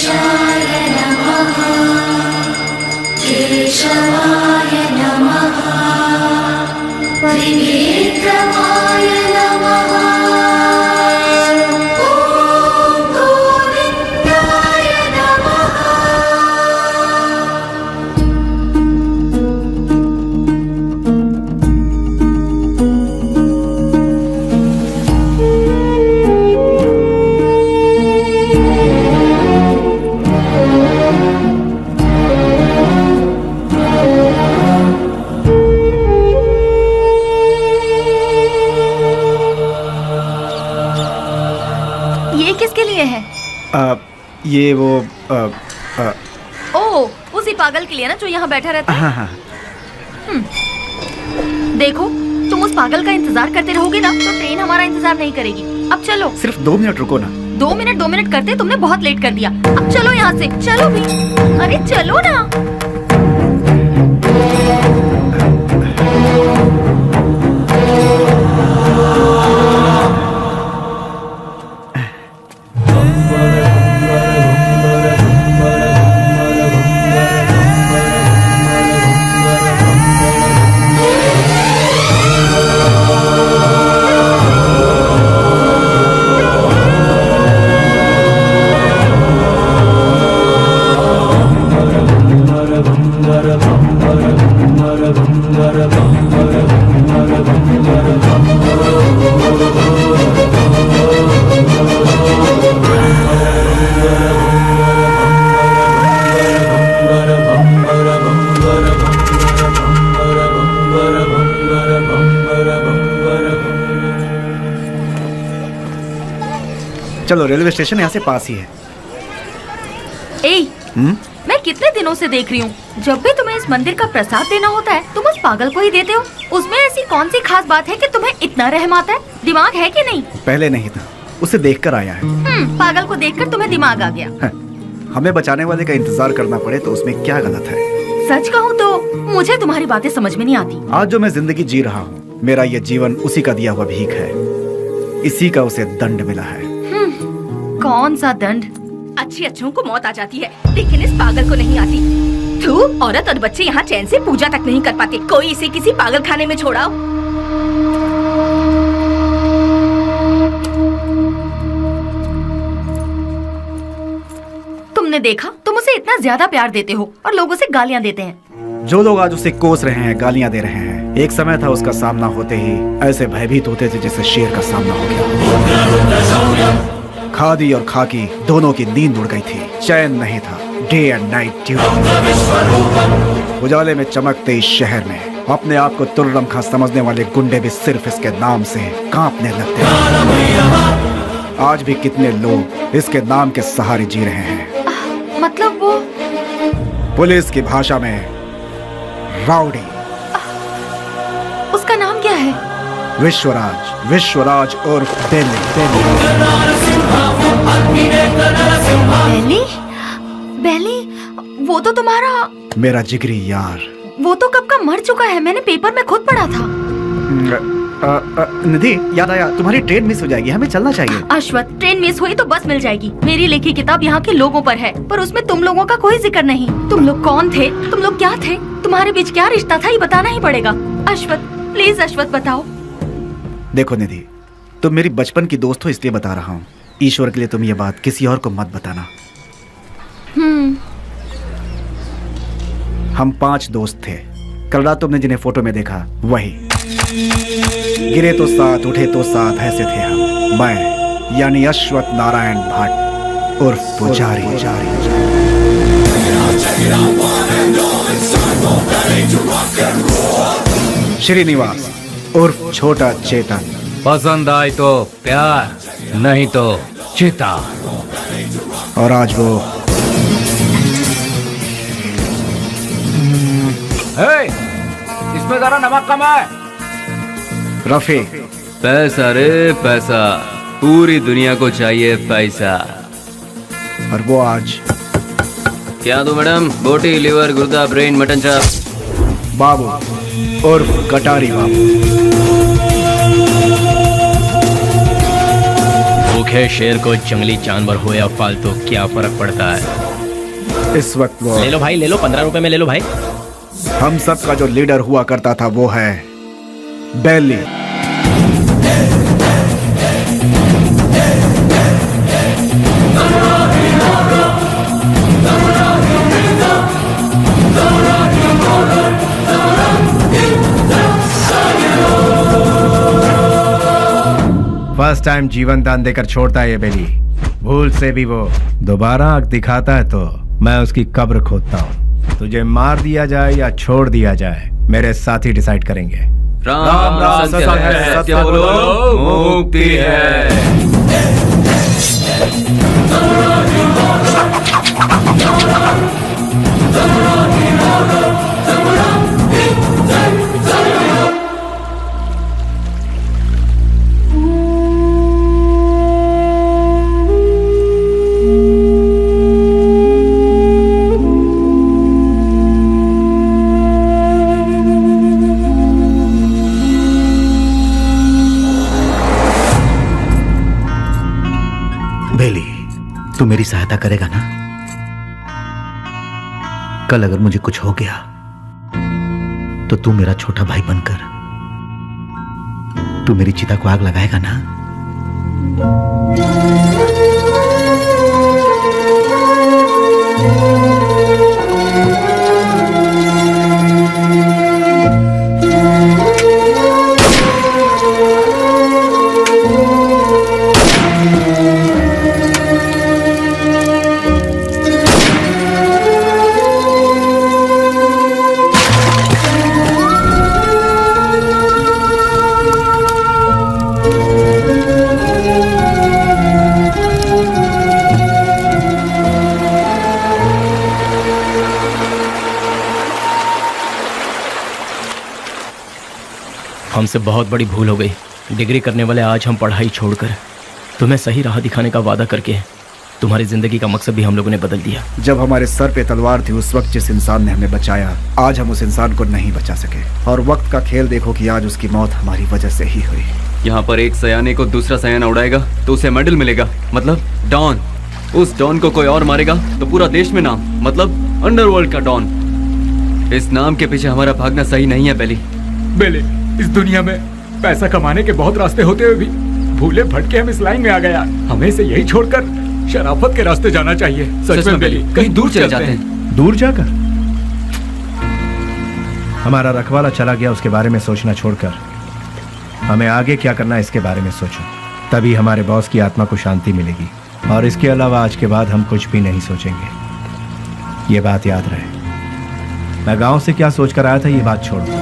गणेशाय नमः केशवाय नमः त्रिनेत्रमाय नमः ॐ गोविन्दाय नमः। ये किसके लिए है? ये वो ओ, उसी पागल के लिए ना जो यहाँ बैठा रहता है। हाँ हाँ। देखो, तुम उस पागल का इंतजार करते रहोगे ना तो ट्रेन हमारा इंतजार नहीं करेगी। अब चलो। सिर्फ 2 मिनट रुको ना। 2 मिनट करते तुमने बहुत लेट कर दिया। अब चलो यहाँ से, चलो भी। अरे चलो ना। चलो, रेलवे स्टेशन यहाँ से पास ही है। मैं कितने दिनों से देख रही हूँ, जब भी तुम्हें इस मंदिर का प्रसाद देना होता है तुम उस पागल को ही देते हो। उसमें ऐसी कौन सी खास बात है कि तुम्हें इतना रहम आता है? दिमाग है कि नहीं? पहले नहीं था, उसे देखकर आया है। पागल को देखकर तुम्हें दिमाग आ गया। हमें बचाने वाले का इंतजार करना पड़े तो उसमें क्या गलत है? सच कहूँ तो मुझे तुम्हारी बातें समझ में नहीं आती। आज जो मैं जिंदगी जी रहा हूँ, मेरा ये जीवन उसी का दिया हुआ भीख है। इसी का उसे दंड मिला है। कौन सा दंड? अच्छी अच्छों को मौत आ जाती है, लेकिन इस पागल को नहीं आती। थू, औरत और बच्चे यहाँ चैन से पूजा तक नहीं कर पाते। कोई इसे किसी पागल खाने में छोड़ाओ। तुमने देखा, तुम उसे इतना ज्यादा प्यार देते हो और लोग उसे गालियाँ देते हैं। जो लोग आज उसे कोस रहे हैं, गालियां दे रहे हैं, एक समय था उसका सामना होते ही ऐसे भयभीत होते थे जैसे शेर का सामना हो गया। खादी और खाकी दोनों की नींद उड़ गई थी, चैन नहीं था। Day and night duty. उजाले में चमकते इस शहर में अपने आप को तुर्रमखा समझने वाले गुंडे भी सिर्फ इसके नाम से कांपने लगते हैं। आज भी कितने लोग इसके नाम के सहारे जी रहे हैं। मतलब वो पुलिस की भाषा में राउडी। उसका नाम क्या है? विश्वराज उर्फ बेली। बेली? बेली? वो तो तुम्हारा मेरा जिगरी यार। वो तो कब का मर चुका है, मैंने पेपर में खुद पढ़ा था। निधि, याद आया, तुम्हारी ट्रेन मिस हो जाएगी, हमें चलना चाहिए। अश्वत, ट्रेन मिस हुई तो बस मिल जाएगी। मेरी लिखी किताब यहाँ के लोगों पर है, पर उसमें तुम लोगों का कोई जिक्र नहीं। तुम लोग कौन थे? तुम लोग क्या थे? तुम्हारे बीच क्या रिश्ता था, ये बताना ही पड़ेगा। अश्वत, प्लीज अश्वत बताओ। देखो निधि, तुम मेरी बचपन की दोस्त हो इसलिए बता रहा हूँ। ईश्वर के लिए तुम ये बात किसी और को मत बताना। हम 5 दोस्त थे। कल रात तुमने जिन्हें फोटो में देखा वही। गिरे तो साथ, उठे तो साथ, ऐसे थे हम। मैं यानी अश्वत नारायण भट्ट उर्फ पुजारी। श्रीनिवास उर्फ छोटा चेतन। पसंद आए तो प्यार, नहीं तो चिता। और आज वो इसमें जरा नमक कम है। रफी। पैसा रे पैसा, पूरी दुनिया को चाहिए पैसा। और वो आज क्या दो मैडम? बोटी, लिवर, गुर्दा, ब्रेन, मटन चाप। बाबू उर्फ कटारी बाबू। भूखे शेर को जंगली जानवर हो या फालतू क्या फर्क पड़ता है। इस वक्त वो ले लो भाई, ले लो, 15 रुपए में ले लो भाई। हम सब का जो लीडर हुआ करता था वो है बेली। फर्स्ट टाइम जीवन दान देकर छोड़ता है ये बेली। भूल से भी वो दोबारा आंख दिखाता है तो मैं उसकी कब्र खोदता हूँ। तुझे मार दिया जाए या छोड़ दिया जाए मेरे साथी डिसाइड करेंगे। राम राम सत्य है, सत्य बोलो मुक्ति है। बेली, तू मेरी सहायता करेगा ना? कल अगर मुझे कुछ हो गया तो तू मेरा छोटा भाई बनकर तू मेरी चिता को आग लगाएगा ना? हमसे बहुत बड़ी भूल हो गई। डिग्री करने वाले आज हम पढ़ाई छोड़कर तुम्हें सही राह दिखाने का वादा करके तुम्हारी जिंदगी का मकसद भी हम लोगों ने बदल दिया। जब हमारे सर पे तलवार थी उस वक्त जिस इंसान ने हमें बचाया, आज हम उस इंसान को नहीं बचा सके। और वक्त का खेल देखो कि आज उसकी मौत हमारी वजह से ही हुई। यहाँ पर एक सयाने को दूसरा सयाना उड़ाएगा तो उसे मेडल मिलेगा, मतलब डॉन। उस डॉन को कोई और मारेगा तो पूरा देश में नाम, मतलब अंडरवर्ल्ड का डॉन। इस नाम के पीछे हमारा भागना सही नहीं है बेली। बेली, इस दुनिया में पैसा कमाने के बहुत रास्ते होते हुए भी भूले भटके हम इस लाइन में आ गया। हमें इसे यही छोड़कर शराफत के रास्ते जाना चाहिए। सच में बेली, कहीं दूर चले जाते हैं। दूर जाकर हमारा रखवाला चला गया, उसके बारे में सोचना छोड़कर हमें आगे क्या करना है इसके बारे में सोचो। तभी हमारे बॉस की आत्मा को शांति मिलेगी। और इसके अलावा आज के बाद हम कुछ भी नहीं सोचेंगे। ये बात याद रहे। मैं गांव से क्या सोचकर आया था ये बात छोड़ो।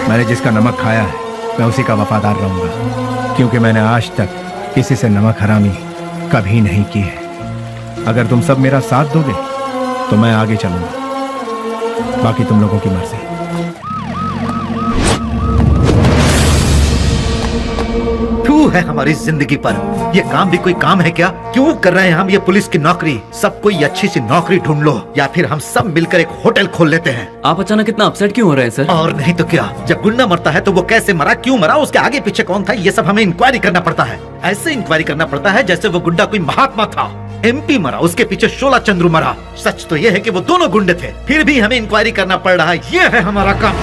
मैंने जिसका नमक खाया है मैं उसी का वफादार रहूंगा, क्योंकि मैंने आज तक किसी से नमक हरामी कभी नहीं की है। अगर तुम सब मेरा साथ दोगे तो मैं आगे चलूंगा, बाकी तुम लोगों की मर्जी। तू है हमारी जिंदगी पर। ये काम भी कोई काम है क्या? क्यों कर रहे हैं हम ये पुलिस की नौकरी? सब कोई अच्छी सी नौकरी ढूंढ लो या फिर हम सब मिलकर एक होटल खोल लेते हैं। आप अचानक इतना अपसेट क्यों हो रहे हैं सर? और नहीं तो क्या, जब गुंडा मरता है तो वो कैसे मरा, क्यों मरा, उसके आगे पीछे कौन था, ये सब हमें इंक्वायरी करना पड़ता है। ऐसे इंक्वायरी करना पड़ता है जैसे वो गुंडा कोई महात्मा था। MP मरा, उसके पीछे शोला चंद्रू मरा। सच तो ये है कि वो दोनों गुंडे थे, फिर भी हमें इंक्वायरी करना पड़ रहा है। ये है हमारा काम।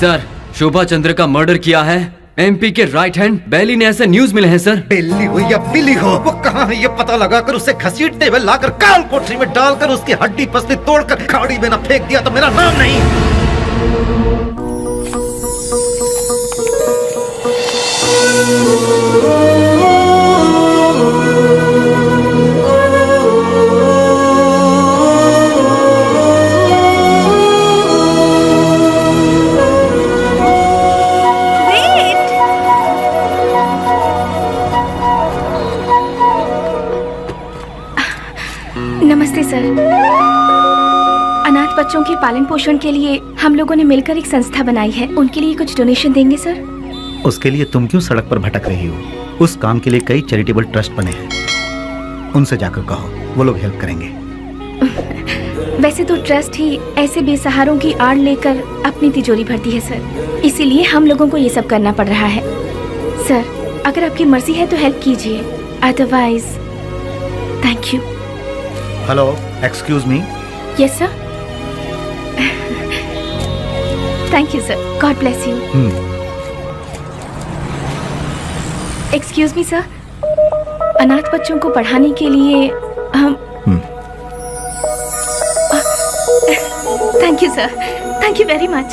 सर, शोभा चंद्र का मर्डर किया है MP के राइट हैंड बेली ने, ऐसे न्यूज मिले हैं सर। बेली हो या बिली हो, वो कहाँ है ये पता लगाकर उसे घसीटते हुए लाकर काल कोठरी में डालकर उसकी हड्डी पसली तोड़कर खाड़ी में न फेंक दिया तो मेरा नाम नहीं। नमस्ते सर। अनाथ बच्चों के पालन पोषण के लिए हम लोगों ने मिलकर एक संस्था बनाई है। उनके लिए कुछ डोनेशन देंगे सर? उसके लिए तुम क्यों सड़क पर भटक रही हो? उस काम के लिए कई चैरिटेबल ट्रस्ट बने हैं, उनसे जाकर कहो, वो लोग हेल्प करेंगे। वैसे तो ट्रस्ट ही ऐसे बेसहारों की आड़ लेकर अपनी तिजोरी भरती है सर, इसीलिए हम लोगों को ये सब करना पड़ रहा है। सर, अगर आपकी मर्जी है तो हेल्प कीजिए। Otherwise, thank you. Hello, excuse me. Yes, sir. Thank you, sir. God bless you. Excuse me, sir. अनाथ बच्चों को पढ़ाने के लिए हम Thank you, sir. Thank you very much.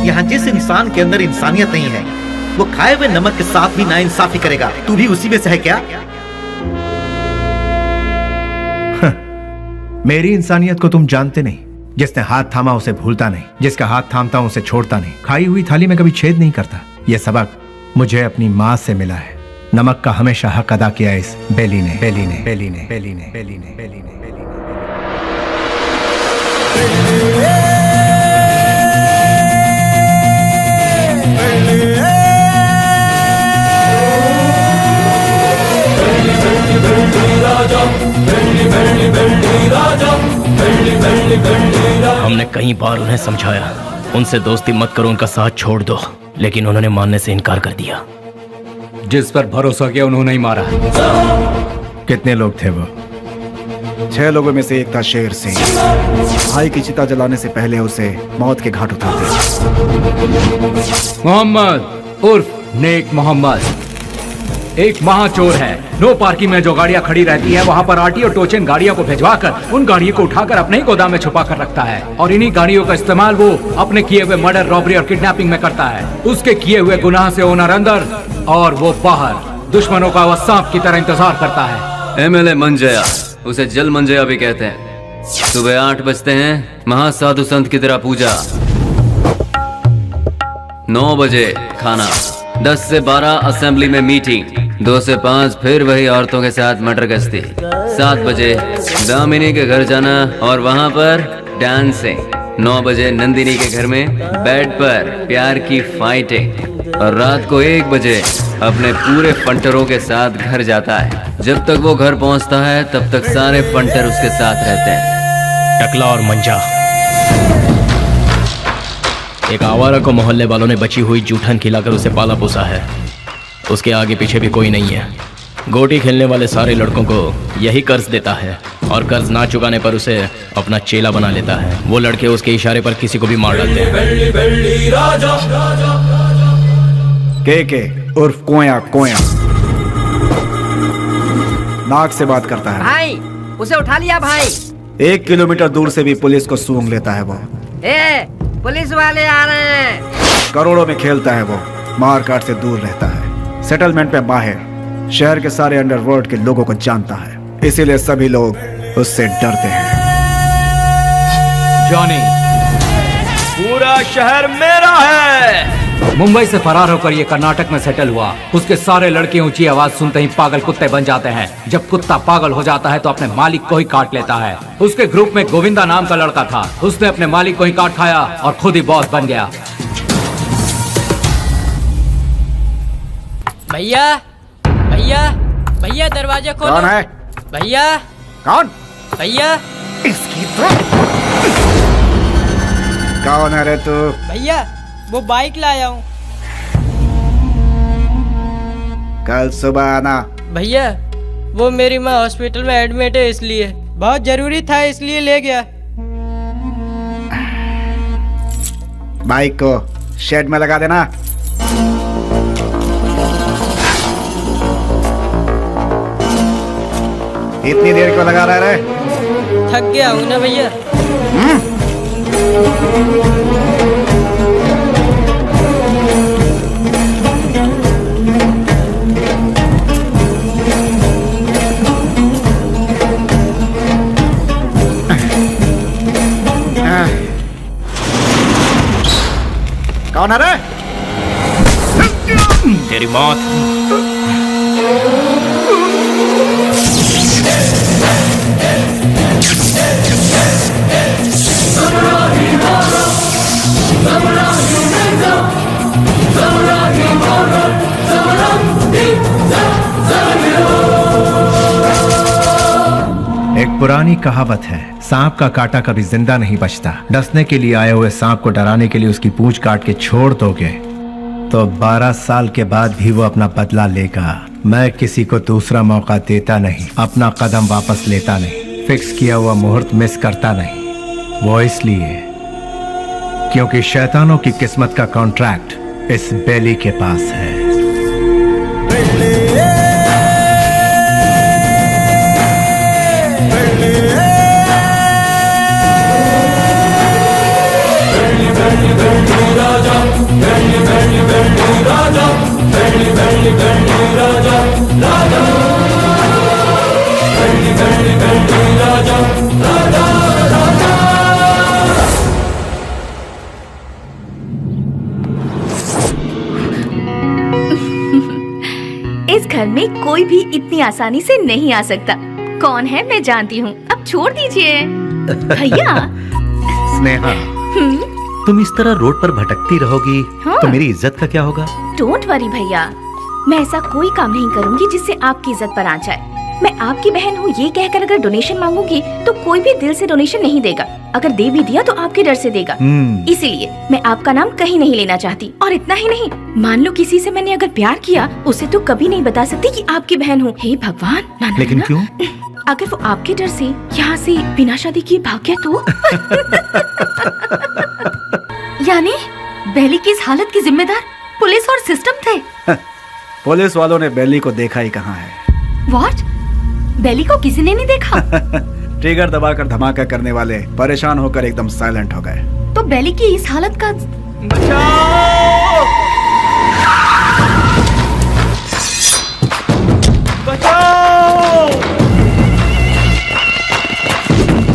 यहाँ जिस इंसान के अंदर इंसानियत नहीं है, वो खाए हुए नमक के साथ भी नाइंसाफी करेगा। तू भी उसी में से है क्या? मेरी इंसानियत को तुम जानते नहीं। जिसने हाथ थामा उसे भूलता नहीं, जिसका हाथ थामता उसे छोड़ता नहीं, खाई हुई थाली में कभी छेद नहीं करता। यह सबक मुझे अपनी माँ से मिला है। नमक का हमेशा हक अदा किया इस बेली ने, बेली ने, बेली ने, बेली ने, बेली ने, बेली ने, बेली ने। हमने कई बार उन्हें समझाया, उनसे दोस्ती मत करो, उनका साथ छोड़ दो, लेकिन उन्होंने मानने से इनकार कर दिया। जिस पर भरोसा किया उन्होंने ही मारा। कितने लोग थे वो? 6 लोगों में से एक था शेर सिंह। भाई की चिता जलाने से पहले उसे मौत के घाट उतारते। मोहम्मद उर्फ नेक मोहम्मद एक महाचोर है। नो पार्किंग में जो गाड़ियां खड़ी रहती हैं, वहां पर आरटी और टोचन गाड़ियों को भिजवाकर उन गाड़ियों को उठाकर अपने ही गोदाम में छुपा कर रखता है और इन्हीं गाड़ियों का इस्तेमाल वो अपने किए हुए मर्डर, रॉबरी और किडनैपिंग में करता है। उसके किए हुए गुनाह से ओनर अंदर और वो बाहर, दुश्मनों का वह सांप की तरह इंतजार करता है। MLA मंजया, उसे जल मंजया भी कहते हैं। सुबह 8 बजते हैं, महासाधु संत की तरह पूजा। 9 बजे खाना, 10 से 12 असेंबली में मीटिंग, 2 से 5 फिर वही औरतों के साथ मटर गश्ती। 7 बजे दामिनी के घर जाना और वहाँ पर डांसिंग। 9 बजे नंदिनी के घर में बेड पर प्यार की फाइटिंग और रात को 1 बजे अपने पूरे फंटरों के साथ घर जाता है। जब तक वो घर पहुँचता है तब तक सारे फंटर उसके साथ रहते हैं। टकला और मंजा, एक आवारा को मोहल्ले वालों ने बची हुई जूठन खिलाकर उसे पाला पोसा है। उसके आगे पीछे भी कोई नहीं है। गोटी खेलने वाले सारे लड़कों को यही कर्ज देता है और कर्ज ना चुकाने पर उसे अपना चेला बना लेता है। वो लड़के उसके इशारे पर किसी को भी मार डालते हैं। के उर्फ कोया कोया नाक से बात करता है। भाई उसे उठा लिया भाई। 1 किलोमीटर दूर से भी पुलिस को सूंघ लेता है वो। ए, पुलिस वाले आ रहे हैं। करोड़ों में खेलता है वो, मार काट से दूर रहता है। सेटलमेंट पे माहिर, शहर के सारे अंडरवर्ल्ड के लोगों को जानता है, इसीलिए सभी लोग उससे डरते हैं। जॉनी, पूरा शहर मेरा है। मुंबई से फरार होकर ये कर्नाटक में सेटल हुआ। उसके सारे लड़के ऊंची आवाज सुनते ही पागल कुत्ते बन जाते हैं। जब कुत्ता पागल हो जाता है तो अपने मालिक को ही काट लेता है। उसके ग्रुप में गोविंदा नाम का लड़का था। उसने अपने मालिक को ही काट खाया और खुद ही बॉस बन गया। भैया भैया भैया दरवाजा खोलो। कौन है? भैया कौन? भैया इसकी तो कौन है रे तू? भैया वो बाइक लाया हूँ। कल सुबह आना। भैया वो मेरी माँ हॉस्पिटल में एडमिट है, इसलिए बहुत जरूरी था, इसलिए ले गया। बाइक को शेड में लगा देना। इतनी देर क्यों लगा रहा है? थक गया हूँ ना भैया। कौन है रे? तेरी मौत। एक पुरानी कहावत है, सांप का काटा कभी जिंदा नहीं बचता। डसने के लिए आए हुए सांप को डराने के लिए उसकी पूंछ काट के छोड़ दोगे तो 12 साल के बाद भी वो अपना बदला लेगा। मैं किसी को दूसरा मौका देता नहीं, अपना कदम वापस लेता नहीं, फिक्स किया हुआ मुहूर्त मिस करता नहीं। वो इसलिए क्योंकि शैतानों की किस्मत का कॉन्ट्रैक्ट इस बेली के पास है। इस घर में कोई भी इतनी आसानी से नहीं आ सकता। कौन है मैं जानती हूँ, अब छोड़ दीजिए। भैया। स्नेहा, तुम इस तरह रोड पर भटकती रहोगी हाँ। तो मेरी इज्जत का क्या होगा? डोंट वरी भैया, मैं ऐसा कोई काम नहीं करूंगी जिससे आपकी इज्जत पर आ जाए। मैं आपकी बहन हूँ ये कहकर अगर डोनेशन मांगूंगी तो कोई भी दिल से डोनेशन नहीं देगा। अगर दे भी दिया तो आपके डर से देगा। इसीलिए मैं आपका नाम कहीं नहीं लेना चाहती। और इतना ही नहीं, मान लो किसी से मैंने अगर प्यार किया, उसे तो कभी नहीं बता सकती कि आपकी बहन हूँ। हे भगवान, ना, लेकिन ना, क्यों? अगर वो आपके डर से यहाँ से बिना शादी किए भाग गया तो? यानी बेली की इस हालत की जिम्मेदार पुलिस और सिस्टम थे। पुलिस वालों ने बेली को देखा ही कहाँ है। व्हाट? बेली को किसी ने नहीं देखा? ट्रिगर दबाकर धमाका करने वाले परेशान होकर एकदम साइलेंट हो गए। तो बेली की इस हालत का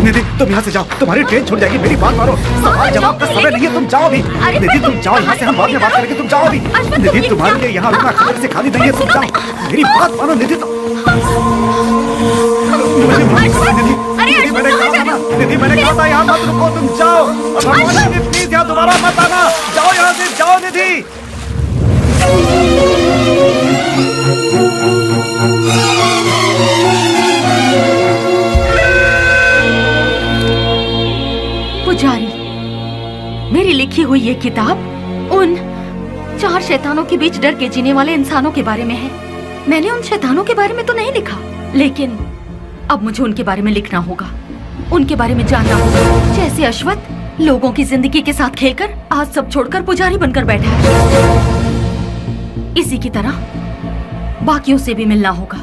निधि, तुम यहाँ से जाओ, तुम्हारी ट्रेन छूट जाएगी। मेरी बात मानो, सवाल जवाब का समय नहीं है, तुम जाओ भी। निधि तुम जाओ यहाँ से, हम बाद में बात करेंगे, तुम जाओ भी। निधि तुम्हारे लिए यहाँ रुकना खबर से खाली नहीं है, तुम जाओ। मेरी बात मानो निधि, मुझे माफ करो निधि। निधि मैंने कहा था ना, निधि मैंने कहा था यहाँ मत रुको, तुम जाओ। और भगवान निधि प्लीज यहाँ दोबारा मत आना, जाओ यहाँ से, जाओ निधि। पुजारी, मेरी लिखी हुई ये किताब उन 4 शैतानों के बीच डर के जीने वाले इंसानों के बारे में है। मैंने उन शैतानों के बारे में तो नहीं लिखा, लेकिन अब मुझे उनके बारे में लिखना होगा, उनके बारे में जानना होगा। जैसे अश्वत्थ लोगों की जिंदगी के साथ खेलकर आज सब छोड़कर पुजारी बनकर बैठा है, इसी की तरह बाकियों से भी मिलना होगा।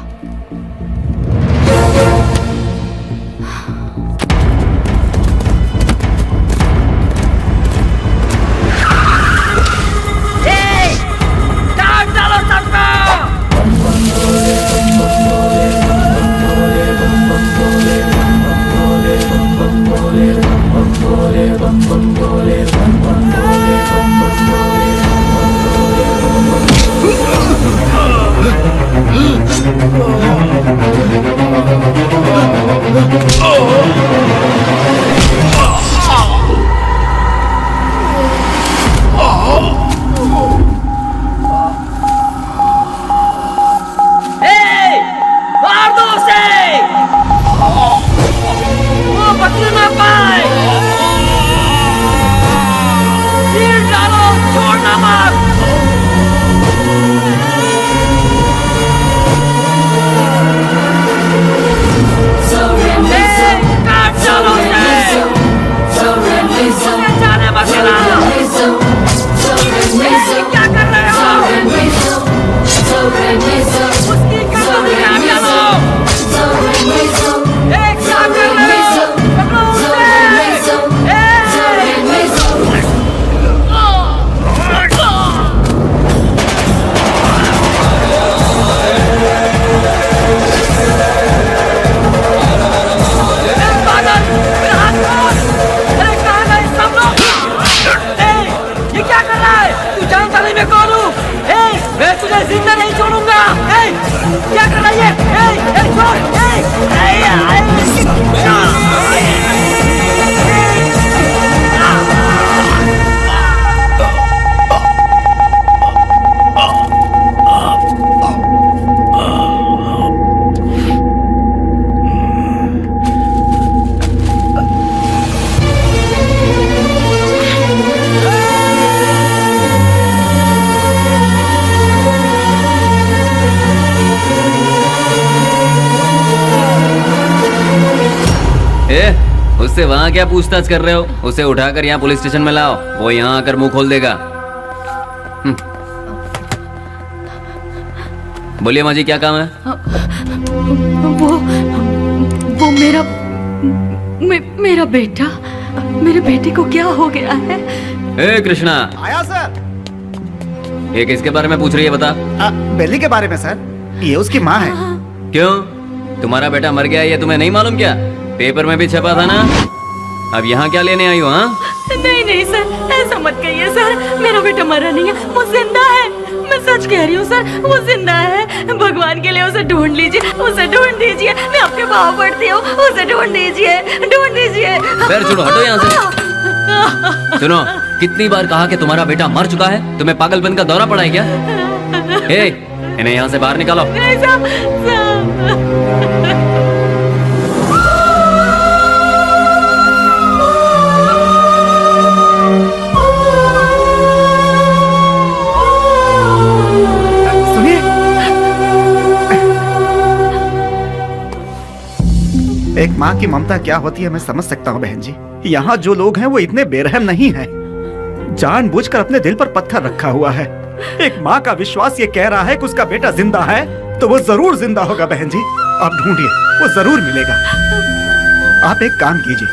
उससे वहाँ क्या पूछताछ कर रहे हो? उसे उठाकर यहाँ पुलिस स्टेशन में लाओ, वो यहाँ आकर मुंह खोल देगा। बोलिए माँ जी, क्या काम है? वो मेरा बेटा, मेरे बेटे को क्या हो गया है? ए कृष्णा, आया सर। ये किसके बारे में पूछ रही है, बता। बेली के बारे में सर, ये उसकी माँ है। क्यों, तुम्हारा बेटा मर गया है, ये तुम्हें नहीं मालूम क्या? पेपर में भी छपा था ना। अब यहाँ क्या लेने आई हो? हाँ, नहीं सर, ऐसा मत कहिए सर, मेरा बेटा मरा नहीं है, वो जिंदा है। मैं सच कह रही हूँ सर, वो जिंदा है। भगवान के लिए उसे ढूंढ लीजिए, उसे ढूंढ दीजिए, मैं आपके पाँव पड़ती हूँ, उसे ढूंढ दीजिए, ढूंढ दीजिए। पैर छोड़ो, हटो यहाँ से। सुनो, कितनी बार कहा कि तुम्हारा बेटा मर चुका है? तुम्हें पागलपन का दौरा पड़ा है क्या? इन्हें यहाँ से बाहर निकालो। एक माँ की ममता क्या होती है मैं समझ सकता हूँ बहन जी। यहाँ जो लोग हैं वो इतने बेरहम नहीं हैं। जानबूझकर अपने दिल पर पत्थर रखा हुआ है। एक माँ का विश्वास ये कह रहा है कि उसका बेटा जिंदा है, तो वो जरूर जिंदा होगा बहन जी। आप ढूंढिए, वो जरूर मिलेगा। आप एक काम कीजिए,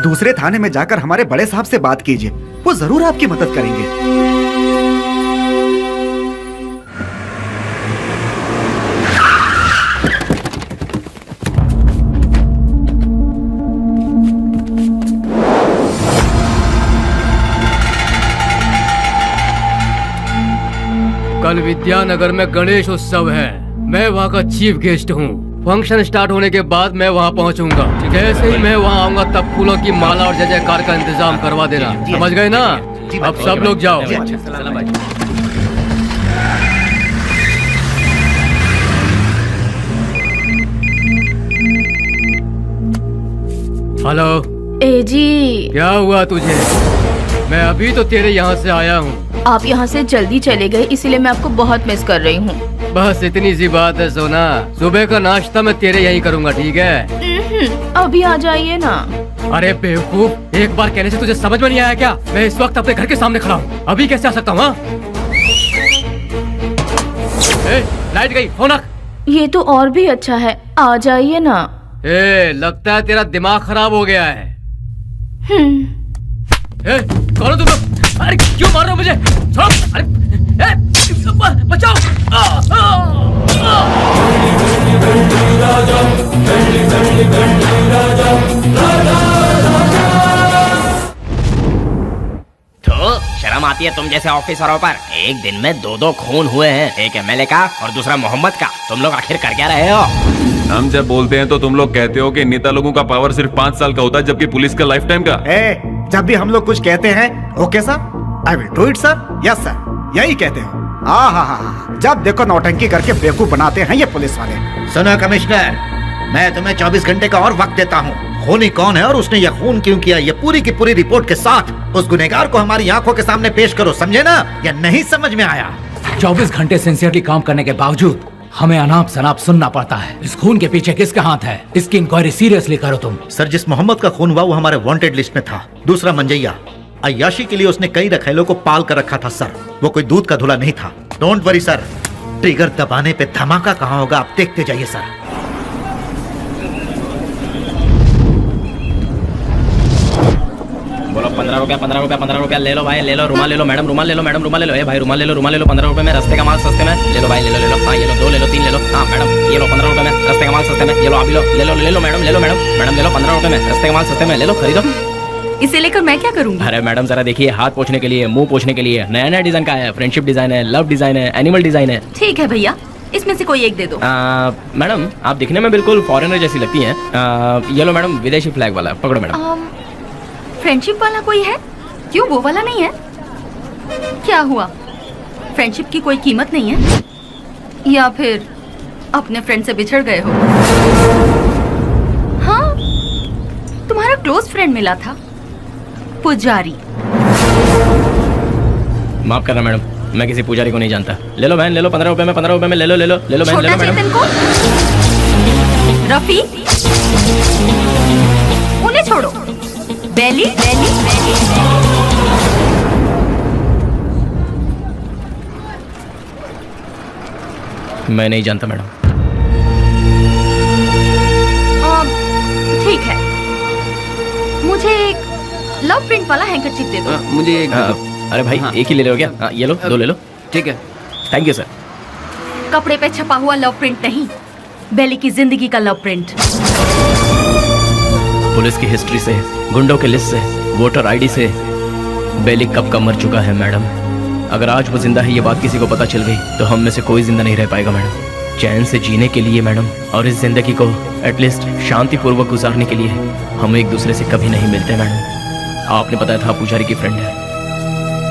दूसरे थाने में जाकर हमारे बड़े साहब से बात कीजिए, वो जरूर आपकी मदद करेंगे। कल विद्यानगर में गणेश उत्सव है, मैं वहाँ का चीफ गेस्ट हूँ। फंक्शन स्टार्ट होने के बाद मैं वहाँ पहुँचूंगा। जैसे ही मैं वहाँ आऊंगा तब फूलों की माला और जय जयकार का इंतजाम करवा देना, समझ गए ना? अब सब लोग जाओ। हेलो। ए जी, क्या हुआ तुझे? मैं अभी तो तेरे यहाँ से आया हूँ। आप यहाँ से जल्दी चले गए, इसीलिए मैं आपको बहुत मिस कर रही हूँ। बस इतनी सी बात है सोना, सुबह का नाश्ता मैं तेरे यहीं करूँगा, ठीक है? अभी आ जाइए ना। अरे बेवकूफ, एक बार कहने से तुझे समझ में नहीं आया क्या? मैं इस वक्त अपने घर के सामने खड़ा हूँ, अभी कैसे आ सकता हूँ? लाइट गई, फोन रख। ये तो और भी अच्छा है, आ जाइए ना। लगता है तेरा दिमाग खराब हो गया है। कौन हो तुम लोग? अरे क्यों मार रहे हो मुझे? छोड़ो! अरे बचाओ! तो शर्म आती है तुम जैसे ऑफिसरों पर? एक दिन में दो खून हुए हैं, एक एमएलए का और दूसरा मोहम्मद का। तुम लोग आखिर कर क्या रहे हो? हम जब बोलते हैं तो तुम लोग कहते हो कि नेता लोगों का पावर सिर्फ 5 साल का होता है, जबकि पुलिस का लाइफ टाइम का। जब भी हम लोग कुछ कहते हैं, okay sir, I will do it sir, yes sir, यही कहते हो। हाँ, जब देखो नौटंकी करके बेवकूफ बनाते हैं ये पुलिस वाले। सुनो कमिश्नर, मैं तुम्हें 24 घंटे का और वक्त देता हूँ। खूनी कौन है और उसने यह खून क्यों किया, ये पूरी की पूरी रिपोर्ट के साथ उस गुनहगार को हमारी आंखों के सामने पेश करो, समझे ना? या नहीं समझ में आया? 24 घंटे सिंसियरली काम करने के बावजूद हमें अनाप शनाप सुनना पड़ता है। इस खून के पीछे किसका हाथ है, इसकी इंक्वायरी सीरियसली करो तुम। सर, जिस मोहम्मद का खून हुआ वो हमारे वांटेड लिस्ट में था। दूसरा मंजैया, अय्याशी के लिए उसने कई रखेलों को पाल कर रखा था सर, वो कोई दूध का धुला नहीं था। डोंट वरी सर, ट्रिगर दबाने पे धमाका कहाँ होगा आप देखते जाइए सर। बोलो 15 रुपया 15 रुपया 15 रुपया ले लो भाई, ले लो। रुमाल ले लो मैडम, रुमाल ले लो मैडम, रुमाल ले लो। भाई रुमाल ले लो, रुमाल ले लो। 15 रुपए में रास्ते का माल सस्ते में ले लो भाई, ले लो ले लो। हाँ ये लो, 2 ले लो, 3 ले लो। हाँ मैडम ये लो 15 रुपए में रास्ते का माल सस्ते में, ये लो आप लो, ले लो ले लो मैडम, ले लो मैडम, मैडम ले लो 15 रुपए में रास्ते का माल सस्ते में, ले लो, खरीदो। इसे लेकर मैं क्या करूँगी? अरे मैडम जरा देखिए, हाथ पोछने के लिए, मुंह पोछने के लिए नया नया डिजाइन का है। फ्रेंडशिप डिजाइन है, लव डिजाइन है, एनिमल डिजाइन है। ठीक है भैया, इसमें से कोई एक दे दो। मैडम आप दिखने में बिल्कुल फॉरेनर जैसी लगती हैं। ये लो मैडम, विदेशी फ्लैग वाला, पकड़ो मैडम। फ्रेंडशिप वाला कोई है? क्यों वो वाला नहीं है? क्या हुआ, फ्रेंडशिप की कोई कीमत नहीं है? या फिर अपने फ्रेंड से बिछड़ गए हो? हाँ, तुम्हारा क्लोज फ्रेंड मिला था, पुजारी। माफ करना मैडम, मैं किसी पुजारी को नहीं जानता। ले लो बहन, ले लो 15 रुपए में, 15 रुपए में ले लो ले लो ले लो बहन, ले लो मैडम। चेतन को रफी, उन्हें छोड़ो। बेली बेली बेली मैं नहीं जानता मैडम। ठीक है, मुझे एक लव प्रिंट वाला हैंकरचीफ दे दो। मुझे एक अरे भाई एक ही ले लो क्या? ये लो, 2 ले लो। ठीक है। Thank you sir. कपड़े पे छपा हुआ लव प्रिंट नहीं, बेली की जिंदगी का लव प्रिंट। पुलिस की हिस्ट्री से, गुंडों के लिस्ट से, वोटर आईडी से बेली कब का मर चुका है मैडम। अगर आज वो जिंदा है ये बात किसी को पता चल गई तो हम में से कोई जिंदा नहीं रह पाएगा मैडम। चैन से जीने के लिए मैडम, और इस जिंदगी को एटलीस्ट शांतिपूर्वक गुजारने के लिए हम एक दूसरे से कभी नहीं मिलते मैडम। आपने बताया था पुजारी की फ्रेंड है।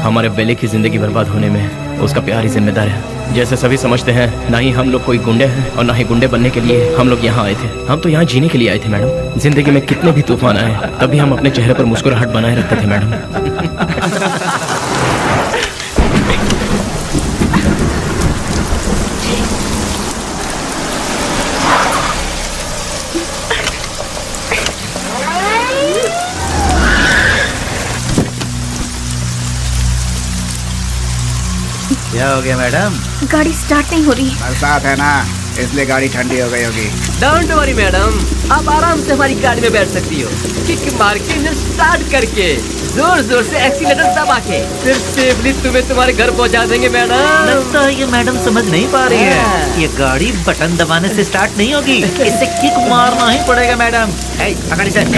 हमारे बेली की जिंदगी बर्बाद होने में उसका प्यार ही जिम्मेदार है। जैसे सभी समझते हैं, ना ही हम लोग कोई गुंडे हैं और ना ही गुंडे बनने के लिए हम लोग यहाँ आए थे। हम तो यहाँ जीने के लिए आए थे मैडम। जिंदगी में कितने भी तूफान आए तभी हम अपने चेहरे पर मुस्कुराहट बनाए रखते थे मैडम। क्या हो गया मैडम? गाड़ी स्टार्ट नहीं हो रही। बरसात है ना, इसलिए गाड़ी ठंडी हो गई होगी। डोंट वरी मैडम, आप आराम से हमारी गाड़ी में बैठ सकती हो। किक मार के इंजन स्टार्ट करके जोर जोर से एक्सीलेटर दबा के फिर सेफली तुम्हें तुम्हारे घर पहुंचा देंगे मैडम। लगता है ये मैडम समझ नहीं पा रही है। ये गाड़ी बटन दबाने से स्टार्ट नहीं होगी, इसे किक मारना ही पड़ेगा मैडम। गाड़ी से चल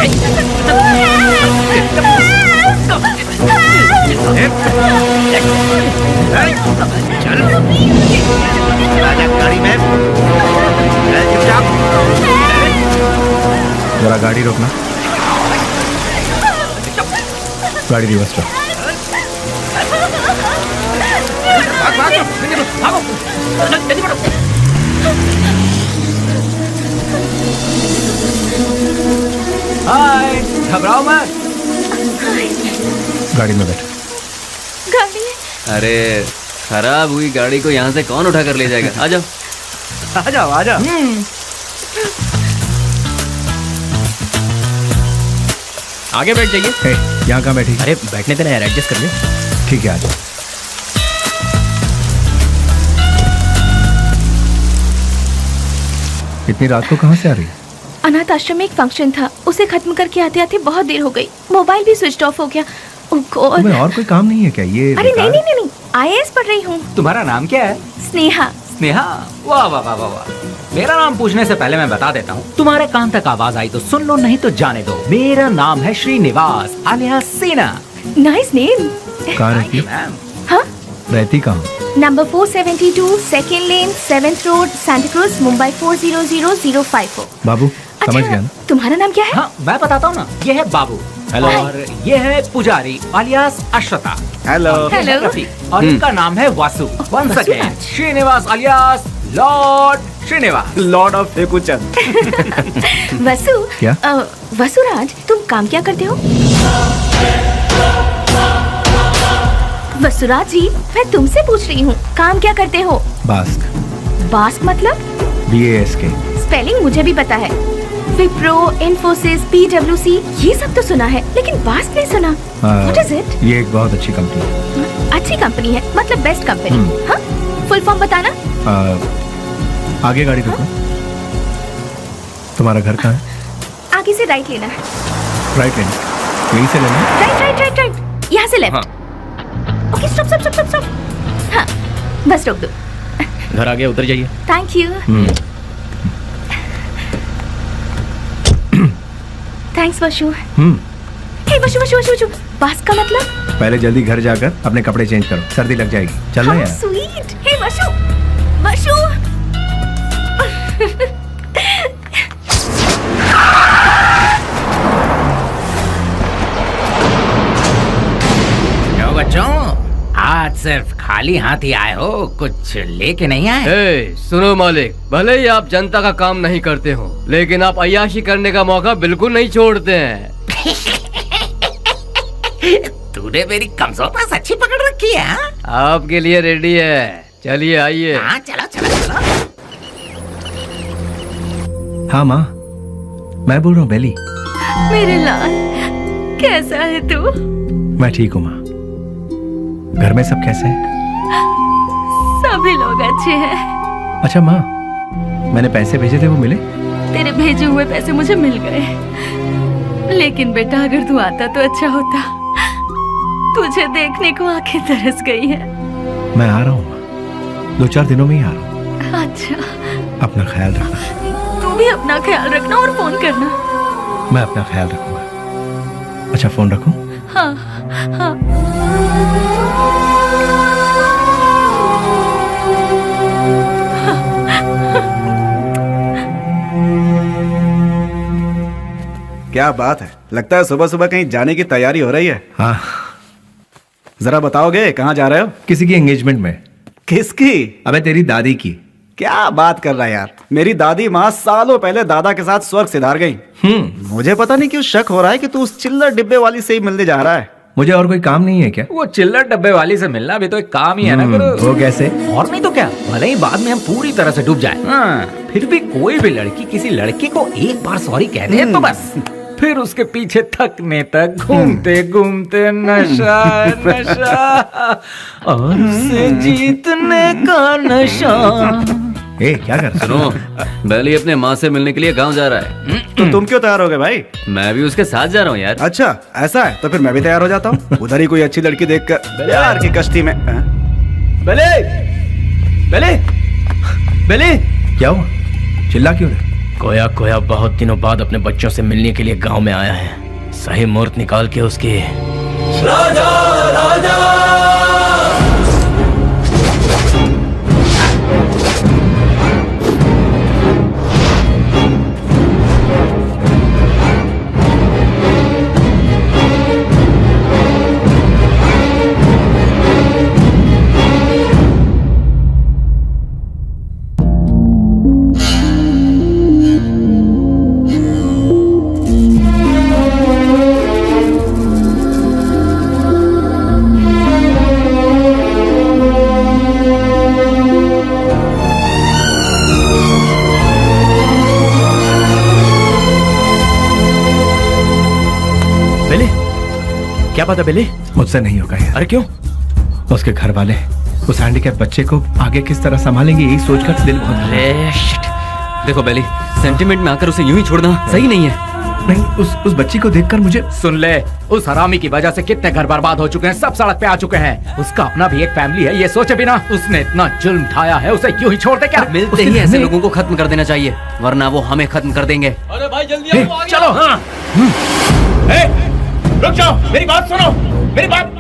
गाड़ी में जरा गाड़ी रोकना। गाड़ी रिवर्स लो। हाय, घबराओ मत। गाड़ी में बैठो। गाड़ी अरे खराब हुई गाड़ी को यहाँ से कौन उठा कर ले जाएगा? आ जाओ आ जाओ आ जाओ। आगे बैठ जाइए। यहाँ कहाँ बैठी? अरे बैठने देना यार, एडजस्ट कर ले। ठीक है, आ जाओ। इतनी रात को कहाँ से आ रही है? अनाथ आश्रम में एक फंक्शन था, उसे खत्म करके आते आते बहुत देर हो गई। मोबाइल भी स्विच ऑफ हो गया। ओह गॉड। तुम्हें और कोई काम नहीं है क्या? ये अरे नहीं नहीं नहीं, IAS पढ़ रही हूँ। तुम्हारा नाम क्या है? स्नेहा। स्नेहा? वाह वाह वाह वाह वाह। मेरा नाम पूछने से पहले मैं बता देता हूँ, तुम्हारे कान तक आवाज आई तो सुन लो, नहीं तो जाने दो। मेरा नाम है श्रीनिवास आलिया सेना। Nice name. कहाँ रहती है? मैम हाँ, रहती कहाँ? नंबर 472 सेकेंड लेन 7th road Santa cruise Mumbai 400054। बाबू समझ गया ना? तुम्हारा नाम क्या है? हाँ मैं बताता हूँ ना, ये है बाबू। हेलो। और ये है Pujari alias Ashwatha. Hello. Hello. Rafiq. और इनका नाम है Vasu. Once again Srinivas alias lord Srinivas, lord of Fekuchand. Vasu. क्या? वसुराज, तुम काम क्या करते हो? वसुराज जी, मैं तुमसे पूछ रही हूँ, काम क्या करते हो? बास्क। बास्क मतलब? BASK। स्पेलिंग मुझे भी पता है। विप्रो, इन्फोसिस, PwC, ये सब तो सुना है, लेकिन बास्क नहीं सुना। What is it? ये एक बहुत अच्छी कंपनी है। अच्छी कंपनी है मतलब बेस्ट कंपनी। हाँ, फुल फॉर्म बताना। आगे गाड़ी रुको। तुम्हारा घर कहाँ है? आगे से राइट लेना है। राइट लेना। यहीं से लेना है? राइट राइट राइट राइट, यहाँ से left. Okay, stop stop stop stop. हाँ, बस रोक दो। घर आ गया, उतर जाइए। Thank you. थैंक्स वशु। हे वशु वशु वशु वशु, बास का मतलब? पहले जल्दी घर जाकर अपने कपड़े चेंज करो, सर्दी लग जाएगी। चलना How यार। sweet। हे वशु वशु। क्यों बच्चों, आज सिर्फ खाली हाथ ही आए हो, कुछ लेके नहीं आए? सुनो मालिक, भले ही आप जनता का काम नहीं करते हो, लेकिन आप अय्याशी करने का मौका बिल्कुल नहीं छोड़ते हैं। तूने मेरी कमजोर पास अच्छी पकड़ रखी है। हाँ? आपके लिए रेडी है, चलिए आइए। हाँ चलो चलो चलो। हाँ माँ, मैं बोल रहा हूँ बेली। मेरे लाल। कैसा है तू? मैं ठीक हूँ माँ। घर में सब कैसे हैं? सभी लोग अच्छे हैं। अच्छा माँ, मैंने पैसे भेजे थे, वो मिले? तेरे भेजे हुए पैसे मुझे मिल गए, लेकिन बेटा अगर तू आता तो अच्छा होता। तुझे देखने को आंखें तरस गई है। मैं आ रहा हूँ माँ, 2-4 दिनों में ही आ रहा हूँ। अच्छा, अपना ख्याल रखना। तू भी अपना ख्याल रखना और फोन करना। मैं अपना ख्याल रखूंगा। अच्छा, फोन रखूं? हाँ हाँ। क्या बात है, लगता है सुबह सुबह कहीं जाने की तैयारी हो रही है। हाँ। जरा बताओगे कहाँ जा रहे हो? किसी की एंगेजमेंट में। किसकी? अबे तेरी दादी की। क्या बात कर रहा है यार, मेरी दादी माँ सालों पहले दादा के साथ स्वर्ग सिधार गई। मुझे पता नहीं क्यों शक हो रहा है कि तू उस चिल्लर डिब्बे वाली से ही मिलने जा रहा है। मुझे और कोई काम नहीं है क्या? वो चिल्लर डब्बे वाली से मिलना भी तो एक काम ही है ना गुरु। वो कैसे? और नहीं तो क्या, भले ही बाद में हम पूरी तरह से डूब जाए, फिर भी कोई भी लड़की किसी लड़के को एक बार सॉरी कह दे तो बस फिर उसके पीछे थकने तक घूमते घूमते नशा नशा और उसे जीतने का नशा। ए, क्या कर? सुनो, बेली अपने माँ से मिलने के लिए गांव जा रहा है। तो तुम क्यों तैयार हो गए भाई? मैं भी उसके साथ जा रहा हूँ यार। अच्छा ऐसा है, तो फिर मैं भी तैयार हो जाता हूँ। उधर ही कोई अच्छी लड़की देखकर प्यार की कश्ती में। बेले, बेले, बेले, क्या हुआ? चिल्ला क्यों रहे? कोया कोया बहुत दिनों बाद अपने बच्चों से मिलने के लिए गांव में आया है। सही मुहूर्त निकाल के उसके राजा राजा। क्या बात है बेले? मुझसे नहीं होगा यार। अरे क्यों? उसके घर वाले उस हैंडीकैप बच्चे को आगे किस तरह संभालेंगे, यही सोचकर दिल बहुत। अरे शिट। देखो बेली, सेंटिमेंट में आकर उसे यूं ही छोड़ना सही नहीं है। नहीं, उस बच्ची को देखकर मुझे। सुन ले, उस हरामी की वजह से कितने घर बर्बाद हो चुके हैं, सब सड़क पे आ चुके हैं। उसका अपना भी एक फैमिली है, ये सोचे बिना उसने इतना जुल्म ढाया है, उसे यूं ही छोड़ दे क्या? मिलते ही ऐसे लोगों को खत्म कर देना चाहिए, वरना वो हमें खत्म कर देंगे। अरे भाई जल्दी आओ, चलो। हाँ। रुक जाओ, मेरी बात सुनो, मेरी बात।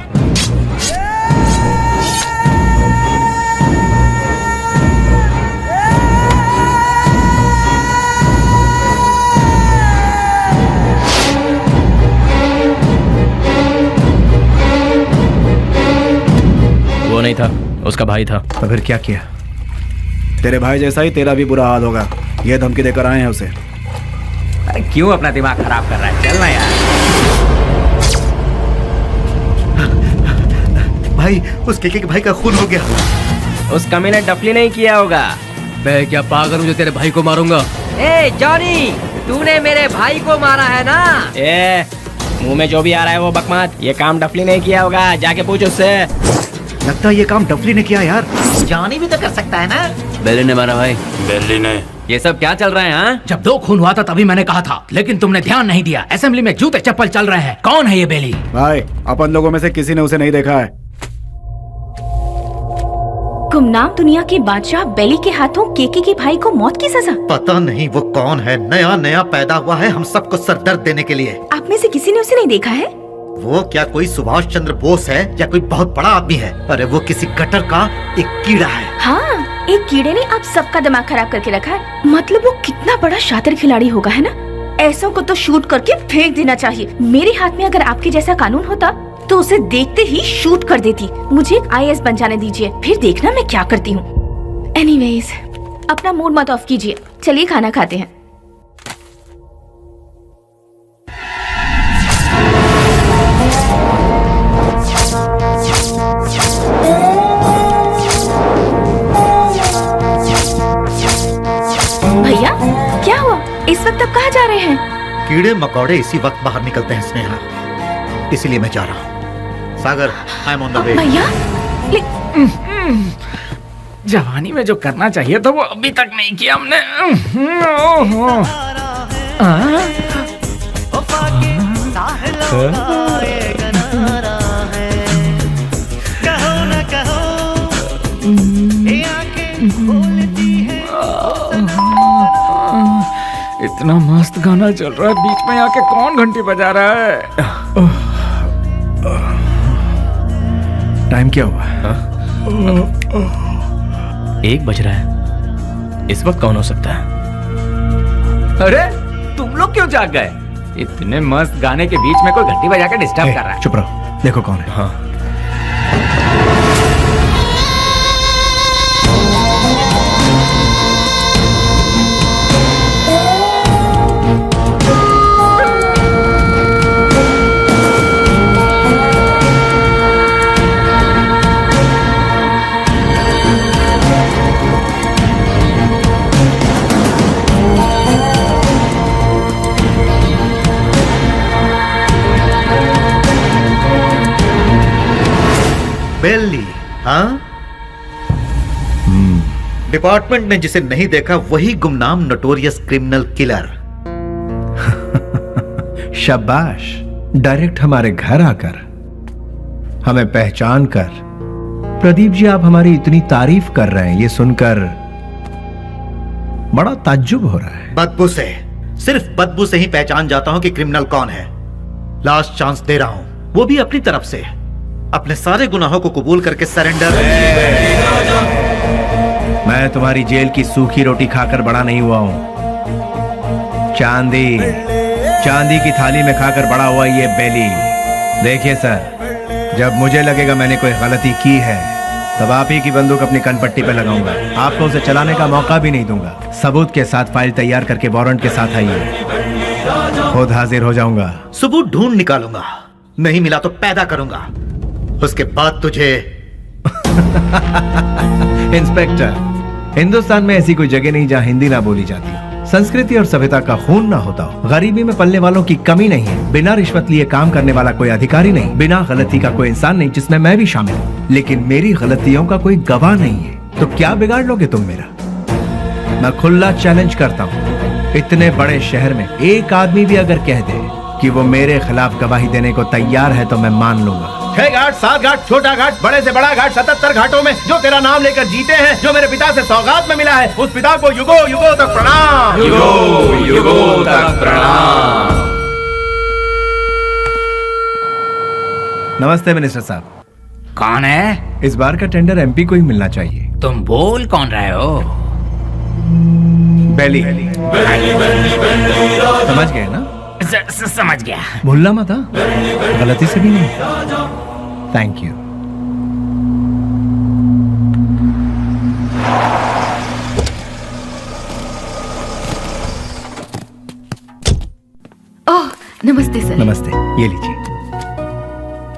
वो नहीं था, उसका भाई था। तो फिर क्या किया? तेरे भाई जैसा ही तेरा भी बुरा हाल होगा, ये धमकी देकर आए हैं उसे। क्यों अपना दिमाग खराब कर रहा है? चलना यार। भाई, उस केके के भाई का खून हो गया। उस कमी ने डफली नहीं किया होगा। मैं क्या पागल हूँ जो तेरे भाई को मारूंगा? ए जॉनी, तूने मेरे भाई को मारा है ना? ए, मुंह में जो भी आ रहा है वो बकवास। ये काम डफली नहीं किया होगा, जाके पूछ उससे। लगता है ये काम डफली ने किया यार। जॉनी भी तो कर सकता है ना। बेली ने मारा भाई। बेली ने। ये सब क्या चल रहा है? हाँ, जब 2 खून हुआ था तभी मैंने कहा था, लेकिन तुमने ध्यान नहीं दिया। असेंबली में जूते चप्पल चल रहे हैं। कौन है ये बेली? भाई, अपन लोगों में से किसी ने उसे नहीं देखा है। गुमनाम दुनिया के बादशाह बेली के हाथों केके के भाई को मौत की सजा। पता नहीं वो कौन है, नया नया पैदा हुआ है हम सबको सर दर्द देने के लिए। आप में से किसी ने उसे नहीं देखा है? वो क्या कोई सुभाष चंद्र बोस है या कोई बहुत बड़ा आदमी है? अरे वो किसी गटर का एक कीड़ा है। हाँ, एक कीड़े ने आप सबका दिमाग खराब करके रखा है। मतलब वो कितना बड़ा शातिर खिलाड़ी होगा, है ना? ऐसों को तो शूट करके फेंक देना चाहिए। मेरे हाथ में अगर आपके जैसा कानून होता तो उसे देखते ही शूट कर देती। मुझे एक IAS बन जाने दीजिए, फिर देखना मैं क्या करती हूँ। एनीवेज, अपना मूड मत ऑफ कीजिए, चलिए खाना खाते हैं। भैया, क्या हुआ? इस वक्त आप कहाँ जा रहे हैं? कीड़े मकोड़े इसी वक्त बाहर निकलते हैं स्नेहा। इसीलिए मैं जा रहा हूँ। Sagar, I am on the way. भैया जवानी में जो करना चाहिए था वो अभी तक नहीं किया हमने। इतना मस्त गाना चल रहा है, बीच में आके कौन घंटी बजा रहा है? टाइम क्या हुआ? 1 बज रहा है। इस वक्त कौन हो सकता है? अरे तुम लोग क्यों जाग गए? इतने मस्त गाने के बीच में कोई घंटी बजा के डिस्टर्ब कर रहा है। चुप रहो, देखो कौन है। हाँ, बेली, हाँ? डिपार्टमेंट ने जिसे नहीं देखा वही गुमनाम नोटोरियस क्रिमिनल किलर। शाबाश, डायरेक्ट हमारे घर आकर हमें पहचान कर। प्रदीप जी, आप हमारी इतनी तारीफ कर रहे हैं, ये सुनकर बड़ा ताज्जुब हो रहा है। बदबू से, सिर्फ बदबू से ही पहचान जाता हूं कि क्रिमिनल कौन है। लास्ट चांस दे रहा हूं, वो भी अपनी तरफ से। अपने सारे गुनाहों को कबूल करके सरेंडर। मैं तुम्हारी जेल की सूखी रोटी खाकर बड़ा नहीं हुआ हूं। चांदी की थाली में खाकर बड़ा हुआ ये बेली। देखिए सर, जब मुझे लगेगा मैंने कोई गलती की है तब आप ही की बंदूक अपनी कनपट्टी पे लगाऊंगा। आपको उसे चलाने का मौका भी नहीं दूंगा। सबूत के साथ फाइल तैयार करके वारंट के साथ आइए, खुद हाजिर हो जाऊंगा। सबूत ढूंढ निकालूंगा, नहीं मिला तो पैदा करूंगा, उसके बाद तुझे। इंस्पेक्टर, हिंदुस्तान में ऐसी कोई जगह नहीं जहां हिंदी ना बोली जाती हो, संस्कृति और सभ्यता का खून ना होता हो, गरीबी में पलने वालों की कमी नहीं है, बिना रिश्वत लिए काम करने वाला कोई अधिकारी नहीं, बिना गलती का कोई इंसान नहीं, जिसमें मैं भी शामिल हूँ। लेकिन मेरी गलतियों का कोई गवाह नहीं है, तो क्या बिगाड़ लोगे तुम मेरा? मैं खुला चैलेंज करता हूँ, इतने बड़े शहर में एक आदमी भी अगर कह दे कि वो मेरे खिलाफ गवाही देने को तैयार है तो मैं मान लूंगा। 6 घाट, 7 घाट, छोटा घाट, बड़े से बड़ा घाट, 77 घाटों में जो तेरा नाम लेकर जीते हैं, जो मेरे पिता से सौगात में मिला है, उस पिता को युगो युगो तक प्रणाम। युगो युगो तक प्रणाम। नमस्ते मिनिस्टर साहब। कौन है? इस बार का टेंडर एमपी को ही मिलना चाहिए। तुम बोल कौन रहे हो? बेली। समझ गए ना? समझ गया। भूलना मत, हाँ? गलती से भी नहीं। Thank you. ओह, नमस्ते सर। नमस्ते, ये लीजिए।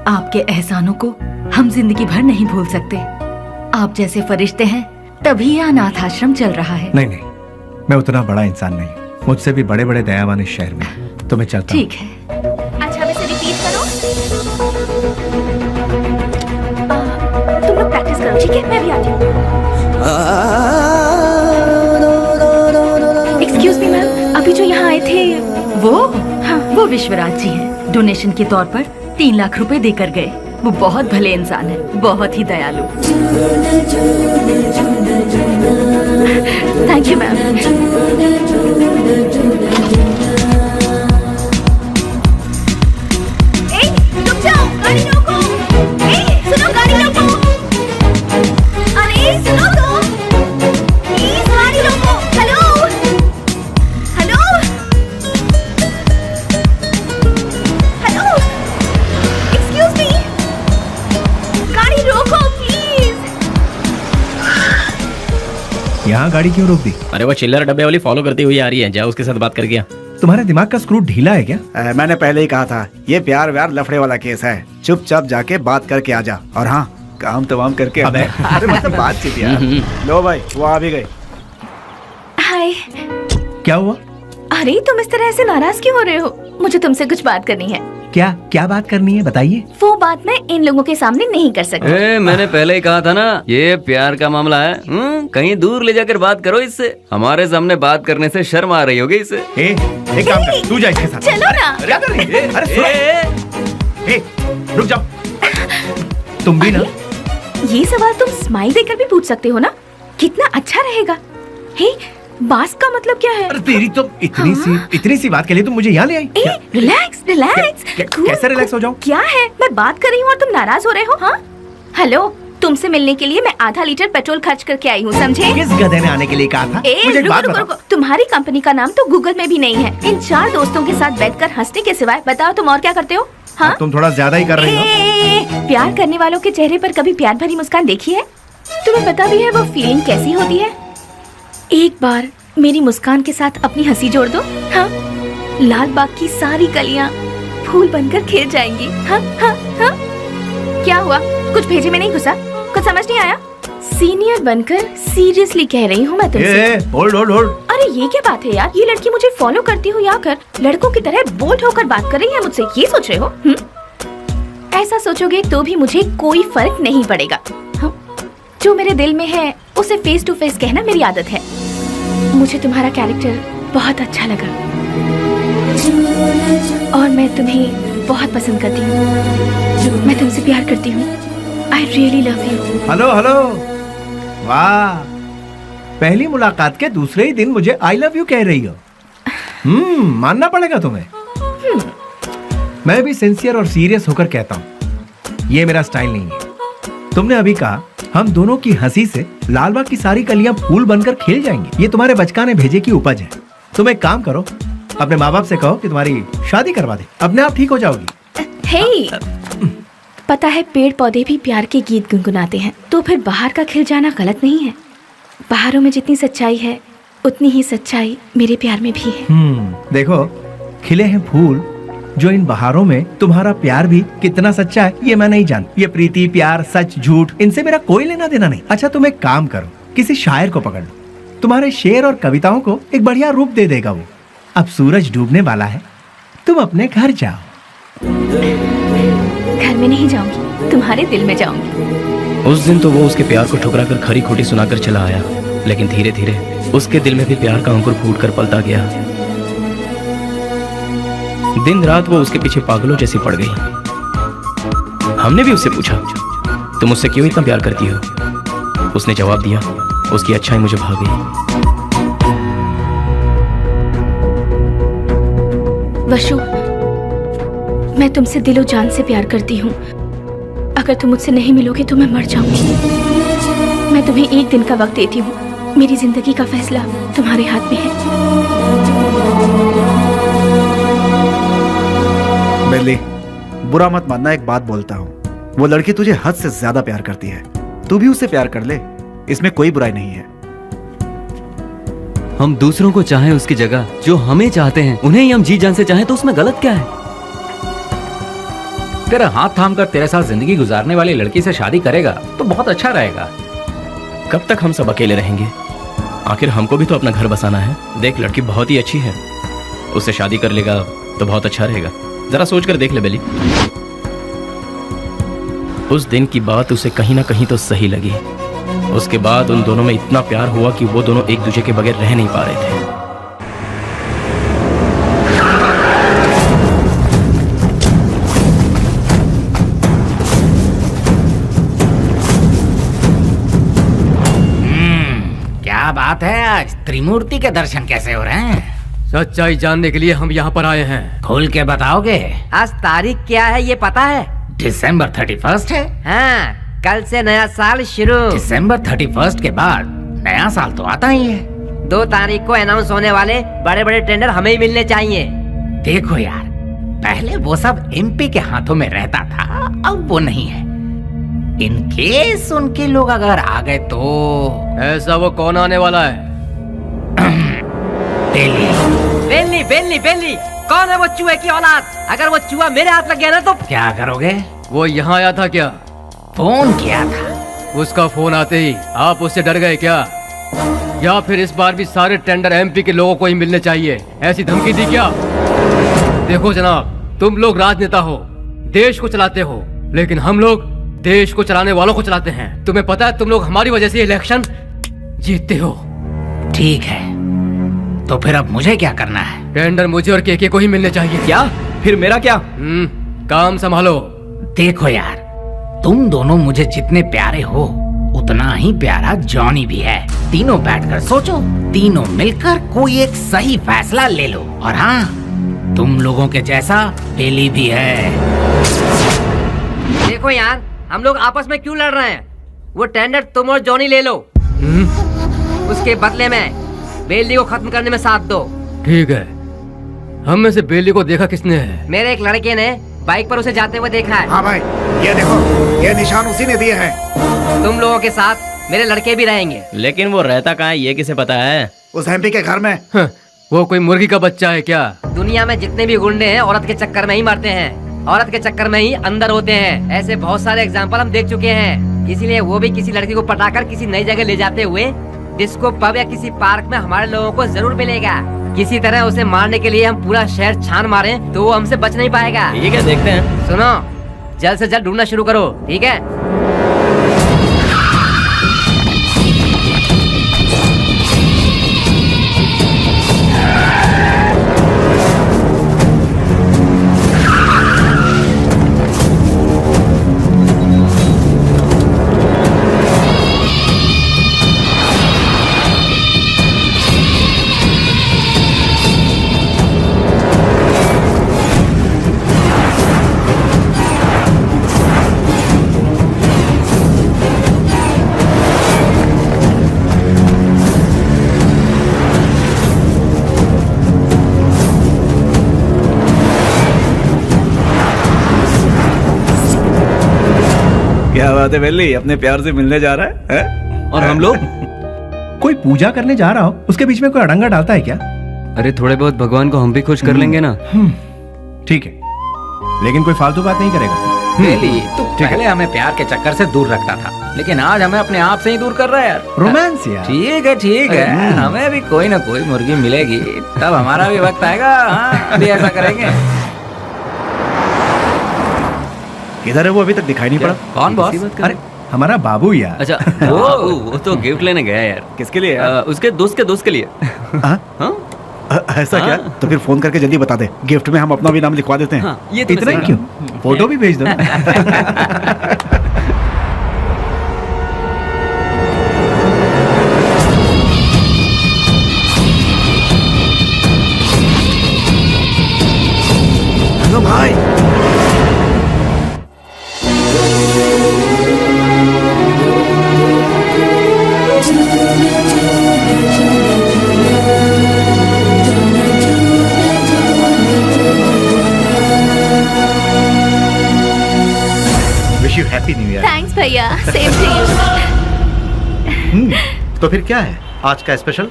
आपके एहसानों को हम जिंदगी भर नहीं भूल सकते। आप जैसे फरिश्ते हैं तभी यह अनाथ आश्रम चल रहा है। नहीं नहीं, मैं उतना बड़ा इंसान नहीं, मुझसे भी बड़े बड़े दयावान इस शहर में। तो मैं चलता हूं। ठीक है। अच्छा, वैसे रिपीट करो। तुम लोग प्रैक्टिस करो, ठीक है? मैं भी आती हूँ। एक्सक्यूज मी मैम, अभी जो यहाँ आए थे वो? हाँ, वो विश्वराज जी हैं। डोनेशन के तौर पर 3 लाख रुपए देकर गए। वो बहुत भले इंसान है, बहुत ही दयालु। Thank you ma'am. गाड़ी रोको! सुनो, गाड़ी रोको! अरे सुनो तो! प्लीज गाड़ी रोको! Hello! Hello! Hello! Excuse me! गाड़ी रोको प्लीज! यहाँ गाड़ी क्यों रोक दी? अरे वो चिल्लर डब्बे वाली फॉलो करती हुई आ रही है, जाओ उसके साथ बात करके आ। तुम्हारे दिमाग का स्क्रू ढीला है क्या? मैंने पहले ही कहा था, ये प्यार व्यार लफड़े वाला केस है। चुपचाप जाके बात करके आ जा। और हाँ, काम तमाम करके अबे। अरे मतलब बातचीत यार। लो भाई, वो आ भी गई। हाय। क्या हुआ? अरे तुम इस तरह से नाराज क्यों हो रहे हो? मुझे तुमसे कुछ बात करनी है। क्या क्या बात करनी है बताइए। वो बात मैं इन लोगों के सामने नहीं कर सकती। मैंने पहले ही कहा था ना, ये प्यार का मामला है। कहीं दूर ले जाकर बात करो इससे। हमारे सामने बात करने से शर्म आ रही होगी इसे। एक काम कर, तू जा इसके साथ। चलो ना। क्या कर रही है? अरे सुनो। रुक जाओ। तुम भी ना। ये सवाल तुम स्माइल देकर भी पूछ सकते हो ना, कितना अच्छा रहेगा। हे, बास का मतलब क्या है? अरे तेरी तो इतनी सी बात के लिए तुम मुझे यहाँ ले आई। Relax relax. कैसे रिलैक्स हो जाऊं? क्या है, मैं बात कर रही हूँ और तुम नाराज हो रहे हो? हाँ हेलो, तुमसे मिलने के लिए मैं आधा लीटर पेट्रोल खर्च करके आई हूँ, समझे? किस गधे ने आने के लिए कहा था? मुझे एक बात बताओ। तुम्हारी कंपनी का नाम तो गूगल में भी नहीं है। इन 4 दोस्तों के साथ बैठकर हंसने के सिवाय बताओ तुम और क्या करते हो? हाँ, तुम थोड़ा ज्यादा ही कर रही हो। प्यार करने वालों के चेहरे पर कभी प्यार भरी मुस्कान देखी है? तुम्हें पता भी है वो फीलिंग कैसी होती है? एक बार मेरी मुस्कान के साथ अपनी हंसी जोड़ दो। हाँ, लाल बाग की सारी कलियां फूल बनकर खिल जाएंगी। हाँ हाँ हाँ। क्या हुआ, कुछ भेजे में नहीं घुसा? कुछ समझ नहीं आया? सीनियर बनकर सीरियसली कह रही हूँ मैं तुमसे। Hold hold hold. अरे ये क्या बात है यार, ये लड़की मुझे फॉलो करती हुई आकर लड़कों की तरह बोल्ड होकर बात कर रही है मुझसे, ये सोच रहे हो? ऐसा सोचोगे तो भी मुझे कोई फर्क नहीं पड़ेगा। हाँ? जो मेरे दिल में है उसे फेस टू फेस कहना मेरी आदत है। मुझे तुम्हारा कैरेक्टर बहुत अच्छा लगा और मैं तुम्हें बहुत पसंद करती हूँ। मैं तुमसे प्यार करती हूँ। I really love you। Hello hello, वाह, पहली मुलाकात के दूसरे ही दिन मुझे I love you कह रही हो। मानना पड़ेगा तुम्हें। मैं भी सिंसियर और सीरियस होकर कहता हूँ, ये मेरा स्टाइल नहीं है। तुमने अभी कहा हम दोनों की हंसी से लालबाग की सारी कलियां फूल बनकर खिल जाएंगी। ये तुम्हारे बचकाने भेजे की उपज है। तुम एक काम करो, अपने माँ बाप से कहो कि तुम्हारी शादी करवा दे, अपने आप ठीक हो जाओगी। हे, पता है पेड़ पौधे भी प्यार के गीत गुनगुनाते हैं, तो फिर बाहर का खिल जाना गलत नहीं है। बाहरों में जितनी सच्चाई है उतनी ही सच्चाई मेरे प्यार में भी है। देखो, खिले हैं फूल, जो इन बहारों में तुम्हारा प्यार भी कितना सच्चा है ये मैं नहीं जान। ये प्रीति, प्यार, सच, झूठ, इनसे मेरा कोई लेना देना नहीं। अच्छा, तुम एक काम करो, किसी शायर को पकड़ लो, तुम्हारे शेर और कविताओं को एक बढ़िया रूप दे देगा वो। अब सूरज डूबने वाला है, तुम अपने घर जाओ। घर में नहीं जाऊंगी, तुम्हारे दिल में जाऊंगी। उस दिन तो वो उसके प्यार को ठुकरा कर खरी खोटी सुनाकर चला आया, लेकिन धीरे धीरे उसके दिल में भी प्यार का अंकुर फूट कर पलता गया। दिन रात वो उसके पीछे पागलों जैसी पड़ गई। हमने भी उससे पूछा, तुम मुझसे क्यों इतना प्यार करती हो? उसने जवाब दिया, उसकी अच्छाई मुझे भा गई। वशु, मैं तुमसे दिलो जान से प्यार करती हूँ। अगर तुम मुझसे नहीं मिलोगे तो मैं मर जाऊंगी। मैं तुम्हें एक दिन का वक्त देती हूँ। मेरी जिंदगी का फैसला तुम्हारे हाथ में है। बेली, बुरा मत मानना, एक बात बोलता हूँ, वो लड़की तुझे हद से ज्यादा प्यार करती है। तू भी उससे प्यार कर ले, इसमें कोई बुराई नहीं है। हम दूसरों को चाहें उसकी जगह जो हमें चाहते हैं, उन्हें ही हम जी जान से चाहें तो उसमें गलत क्या है? तेरा हाथ थाम कर तेरे साथ जिंदगी गुजारने वाली लड़की से शादी करेगा तो बहुत अच्छा रहेगा। कब तक हम सब अकेले रहेंगे? आखिर हमको भी तो अपना घर बसाना है। देख, लड़की बहुत ही अच्छी है, उससे शादी कर लेगा तो बहुत अच्छा रहेगा। जरा सोच कर देख ले बेली। उस दिन की बात उसे कहीं ना कहीं तो सही लगी। उसके बाद उन दोनों में इतना प्यार हुआ कि वो दोनों एक दूसरे के बगैर रह नहीं पा रहे थे। क्या बात है, आज त्रिमूर्ति के दर्शन कैसे हो रहे हैं? सच्चाई जानने के लिए हम यहाँ पर आए हैं। खोल के बताओगे? आज तारीख क्या है ये पता है? दिसंबर 31 है। हाँ, कल से नया साल शुरू। दिसंबर 31 के बाद नया साल तो आता ही है। 2 तारीख को अनाउंस होने वाले बड़े बड़े टेंडर हमें ही मिलने चाहिए। देखो यार, पहले वो सब एमपी के हाथों में रहता था, अब वो नहीं है। इन केस उनके लोग अगर आ गए तो। ऐसा वो कौन आने वाला है? बेली बेली बेली, कौन है वो चूहे की औलाद? अगर वो चूहा मेरे हाथ लग गया ना तो क्या करोगे? वो यहाँ आया था क्या? फोन किया था। उसका फोन आते ही आप उससे डर गए क्या? या फिर इस बार भी सारे टेंडर एमपी के लोगों को ही मिलने चाहिए, ऐसी धमकी दी क्या? देखो जनाब, तुम लोग राजनेता हो, देश को चलाते हो, लेकिन हम लोग देश को चलाने वालों को चलाते हैं। तुम्हें पता है तुम लोग हमारी वजह से इलेक्शन जीतते हो। ठीक है, तो फिर अब मुझे क्या करना है? टेंडर मुझे और केके को ही मिलने चाहिए। क्या? फिर मेरा क्या? काम संभालो। देखो यार, तुम दोनों मुझे जितने प्यारे हो उतना ही प्यारा जॉनी भी है। तीनों बैठकर सोचो, तीनों मिलकर कोई एक सही फैसला ले लो। और हाँ, तुम लोगों के जैसा बेली भी है। देखो यार, हम लोग आपस में क्यों लड़ रहे हैं? वो टेंडर तुम और जॉनी ले लो, उसके बदले में बेली को खत्म करने में साथ दो। ठीक है। हम में से बेली को देखा किसने है? मेरे एक लड़के ने बाइक पर उसे जाते हुए देखा है। हाँ भाई, ये देखो, ये निशान उसी ने दिए हैं। तुम लोगों के साथ मेरे लड़के भी रहेंगे। लेकिन वो रहता कहाँ है, ये किसे पता है? उस एमपी के घर में। वो कोई मुर्गी का बच्चा है क्या? दुनिया में जितने भी गुंडे हैं औरत के चक्कर में ही मरते हैं, औरत के चक्कर में ही अंदर होते हैं। ऐसे बहुत सारे एग्जाम्पल हम देख चुके हैं। इसीलिए वो भी किसी लड़की को पटाकर किसी नई जगह ले जाते हुए डिस्को पब या किसी पार्क में हमारे लोगों को जरूर मिलेगा। किसी तरह उसे मारने के लिए हम पूरा शहर छान मारे तो वो हमसे बच नहीं पाएगा। ठीक है, देखते हैं। सुनो, जल्द से जल्द ढूंढना शुरू करो, ठीक है? क्या बात है बेली, अपने प्यार से मिलने जा रहा है? और हम लोग? कोई पूजा करने जा रहा हो, उसके बीच में कोई अड़ंगा डालता है क्या? अरे थोड़े बहुत भगवान को हम भी खुश कर लेंगे ना। ठीक है, लेकिन कोई फालतू बात नहीं करेगा। बेली, तू पहले हमें प्यार के चक्कर से दूर रखता था, लेकिन आज हमें अपने आप से ही दूर कर रहा है यार। रोमांस यार। ठीक है, हमें भी कोई ना कोई मुर्गी मिलेगी, तब हमारा भी वक्त आएगा। हाँ, अभी ऐसा करेंगे। किधर है वो? अभी तक दिखाई नहीं पड़ा। कौन बॉस? अरे हमारा बाबू यार। अच्छा, वो तो गिफ्ट लेने गया यार। किसके लिए? उसके दोस्त के लिए। ऐसा क्या? तो फिर फोन करके जल्दी बता दे, गिफ्ट में हम अपना भी नाम लिखवा देते हैं। ये तो इतना ही क्यों? फोटो भी भेज दो। हेलो भाई। Wish you happy new year. Thanks भैया, सेम टू यू। तो फिर क्या है आज का स्पेशल?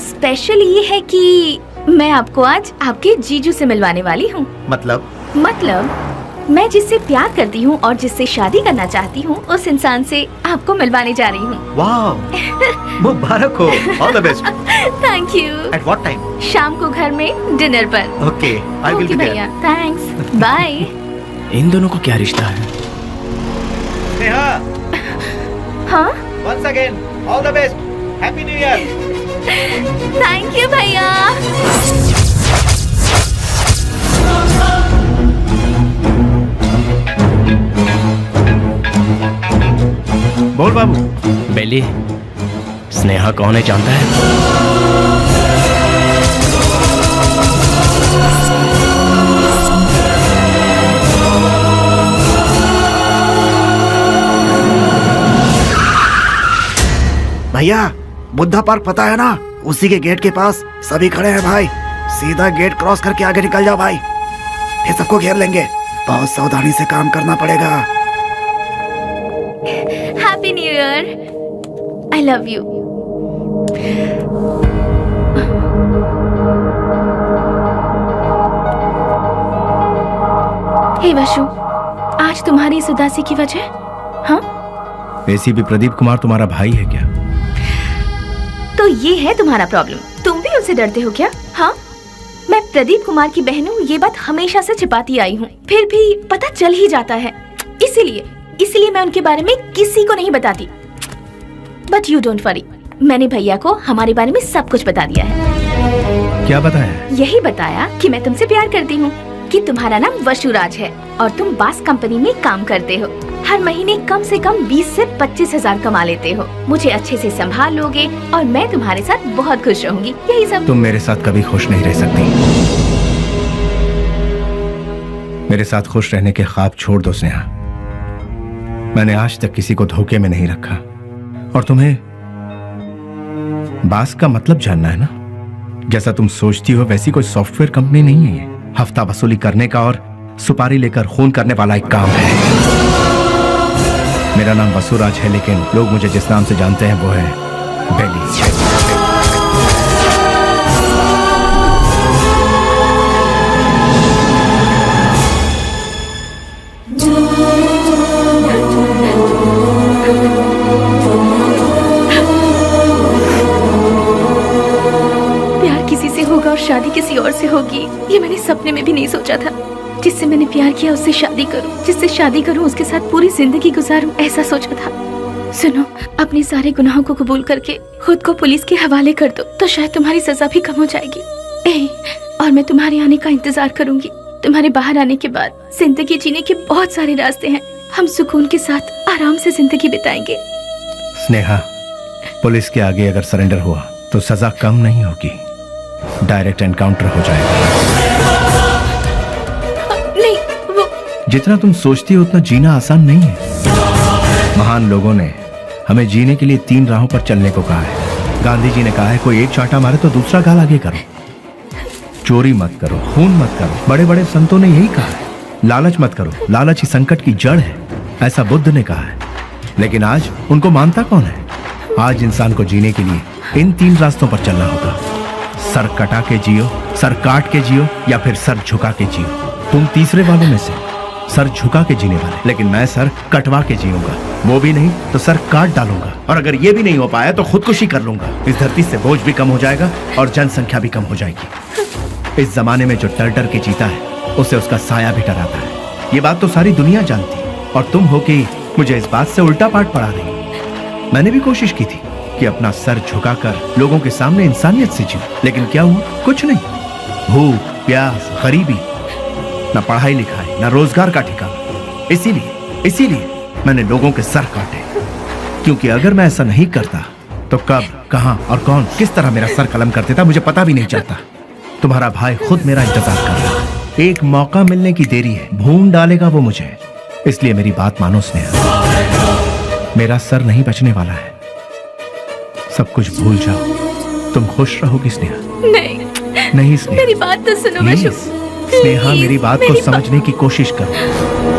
स्पेशल ये है कि मैं आपको आज आपके जीजू से मिलवाने वाली हूँ। मतलब मैं जिससे प्यार करती हूँ और जिससे शादी करना चाहती हूँ, उस इंसान से आपको मिलवाने जा रही हूँ। वाह, मुबारक हो। All the best. Thank you. At what time? शाम को घर में डिनर पर। Okay, I will be there. भैया, थैंक्स, बाय। इन दोनों को क्या रिश्ता है? नेहा, हाँ, once again all the best, happy new year. Thank you भैया। बोल बाबू। बेली, स्नेहा कौन है जानता है? भैया, बुद्धा पार्क पता है ना? उसी के गेट के पास सभी खड़े हैं भाई। सीधा गेट क्रॉस करके आगे निकल जाओ भाई, फिर सबको घेर लेंगे। बहुत सावधानी से काम करना पड़ेगा। Happy new year. I love you. Hey Vashu, आज तुम्हारी इस उदासी की वजह? हाँ, एसीपी प्रदीप कुमार तुम्हारा भाई है क्या? तो ये है तुम्हारा प्रॉब्लम। तुम भी उनसे डरते हो क्या? हाँ, मैं प्रदीप कुमार की बहन हूँ, ये बात हमेशा से छिपाती आई हूँ, फिर भी पता चल ही जाता है। इसीलिए मैं उनके बारे में किसी को नहीं बताती। बट यू डोंट वरी, मैंने भैया को हमारे बारे में सब कुछ बता दिया है। क्या बताया? यही बताया कि मैं तुमसे प्यार करती हूँ, कि तुम्हारा नाम वसुराज है और तुम बास कंपनी में काम करते हो। हर महीने कम से कम 20 से 25 हजार कमा लेते हो। मुझे अच्छे से संभाल लोगे और मैं तुम्हारे साथ बहुत खुश रहूंगी। यही सब। तुम मेरे साथ कभी खुश नहीं रह सकती। मेरे साथ खुश रहने के ख्वाब छोड़ दो स्नेहा। मैंने आज तक किसी को धोखे में नहीं रखा। और तुम्हें बास का मतलब जानना है ना? जैसा तुम सोचती हो वैसी कोई सॉफ्टवेयर कंपनी नहीं है ये। हफ्ता वसूली करने का और सुपारी लेकर खून करने वाला एक काम है। मेरा नाम वसुराज है, लेकिन लोग मुझे जिस नाम से जानते हैं वो है बेली। प्यार किसी से होगा और शादी किसी और से होगी, ये मैंने सपने में भी नहीं सोचा था। जिससे मैंने प्यार किया उससे शादी करूं, जिससे शादी करूं उसके साथ पूरी जिंदगी गुजारूं, ऐसा सोचा था। सुनो, अपने सारे गुनाहों को कबूल करके खुद को पुलिस के हवाले कर दो तो शायद तुम्हारी सजा भी कम हो जाएगी। और मैं तुम्हारे आने का इंतजार करूंगी। तुम्हारे बाहर आने के बाद जिंदगी जीने के बहुत सारे रास्ते हैं। हम सुकून के साथ आराम से जिंदगी बिताएंगे। स्नेहा, पुलिस के आगे अगर सरेंडर हुआ तो सजा कम नहीं होगी, डायरेक्ट एनकाउंटर हो जाएगा। नहीं, वो जितना तुम सोचती हो उतना जीना आसान नहीं है। महान लोगों ने हमें जीने के लिए 3 राहों पर चलने को कहा है। गांधी जी ने कहा है कोई एक चांटा मारे तो दूसरा गाल आगे करो, चोरी मत करो, खून मत करो। बड़े बड़े संतों ने यही कहा है। लालच मत करो, लालच ही संकट की जड़ है, ऐसा बुद्ध ने कहा है। लेकिन आज उनको मानता कौन है? आज इंसान को जीने के लिए इन 3 रास्तों पर चलना होगा। सर कटा के जियो, सर काट के जियो, या फिर सर झुका के जियो। तुम तीसरे वालों में से सर झुका के जीने वाले, लेकिन मैं सर कटवा के जीऊंगा। वो भी नहीं तो सर काट डालूंगा, और अगर ये भी नहीं हो पाया तो खुदकुशी कर लूंगा। इस धरती से बोझ भी कम हो जाएगा और जनसंख्या भी कम हो जाएगी। इस जमाने में जो डर डर के जीता है उसे उसका साया भी डराता है। ये बात तो सारी दुनिया जानती है, और तुम हो कि मुझे इस बात से उल्टा पाठ पढ़ा रही। मैंने भी कोशिश की थी कि अपना सर झुकाकर लोगों के सामने इंसानियत से जीऊं, लेकिन क्या हुआ? कुछ नहीं। भूख, प्यास, गरीबी, न पढ़ाई लिखाई, न रोजगार का ठिकाना। इसीलिए मैंने लोगों के सर काटे, क्योंकि अगर मैं ऐसा नहीं करता तो कब, कहां और कौन किस तरह मेरा सर कलम कर देता मुझे पता भी नहीं चलता। तुम्हारा भाई खुद मेरा इंतजार कर रहा है। एक मौका मिलने की देरी है, भून डालेगा वो मुझे। इसलिए मेरी बात मानो स्नेहा, मेरा सर नहीं बचने वाला है। सब कुछ भूल जाओ, तुम खुश रहोगी स्नेहा। नहीं स्नेहा, मेरी बात तो सुनो। प्लीज स्नेहा, मेरी बात को समझने की कोशिश करो।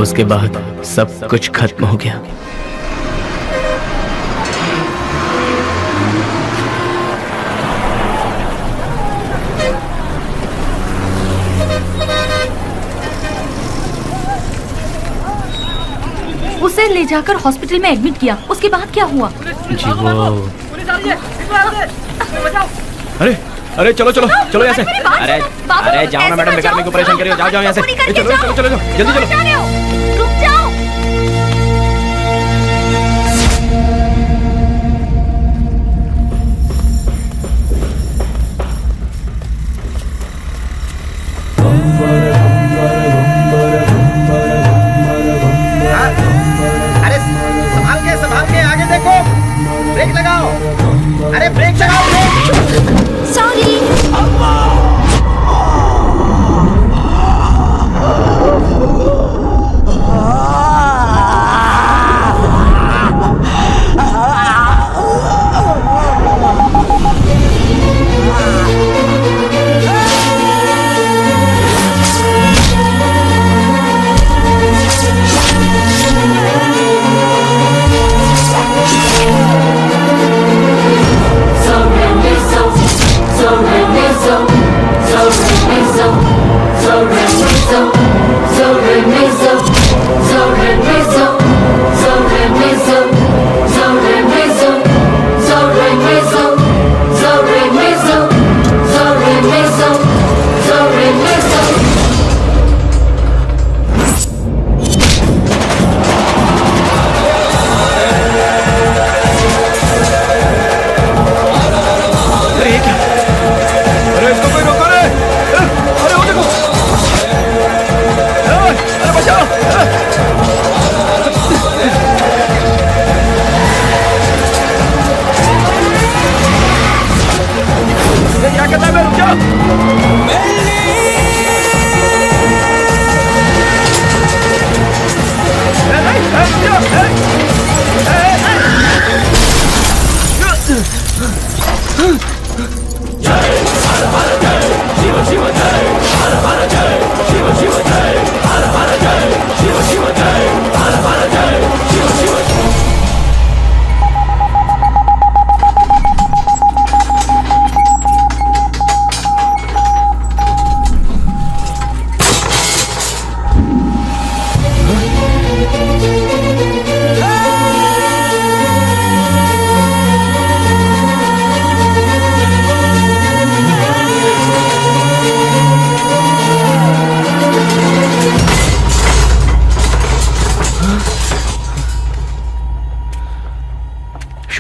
उसके बाद सब कुछ खत्म हो गया। उसे ले जाकर हॉस्पिटल में एडमिट किया, उसके बाद क्या हुआ? जी वो अरे अरे चलो चलो चलो यहाँ से। अरे अरे जाओ ना मैडम, बेकार मेरे को परेशान करियो। जाओ जाओ यहाँ से। चलो चलो चलो चलो जल्दी चलो। रुक जाओ। अरे संभाल के आगे देखो, ब्रेक लगाओ। अरे ब्रेक लगाओ, ब्रेक। सॉरी।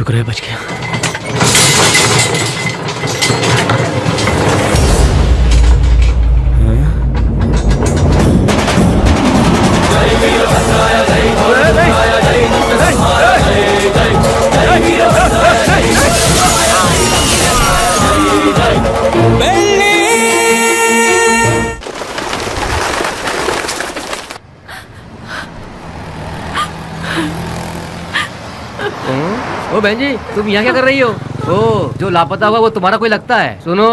शुक्र है बच गया। ओ बहन जी, तुम यहाँ क्या कर रही हो? ओ, जो लापता हुआ वो तुम्हारा कोई लगता है? सुनो,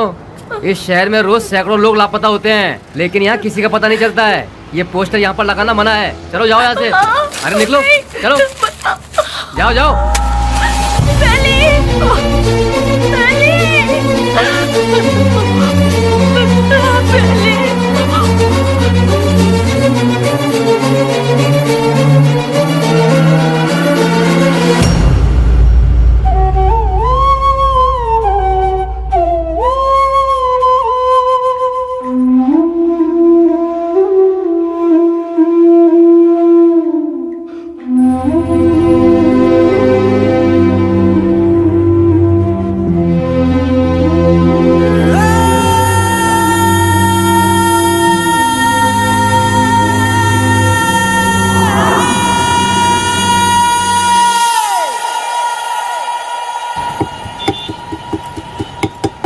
इस शहर में रोज सैकड़ों लोग लापता होते हैं, लेकिन यहाँ किसी का पता नहीं चलता है। ये पोस्टर यहाँ पर लगाना मना है। चलो जाओ यहाँ से। अरे निकलो, चलो जाओ जाओ।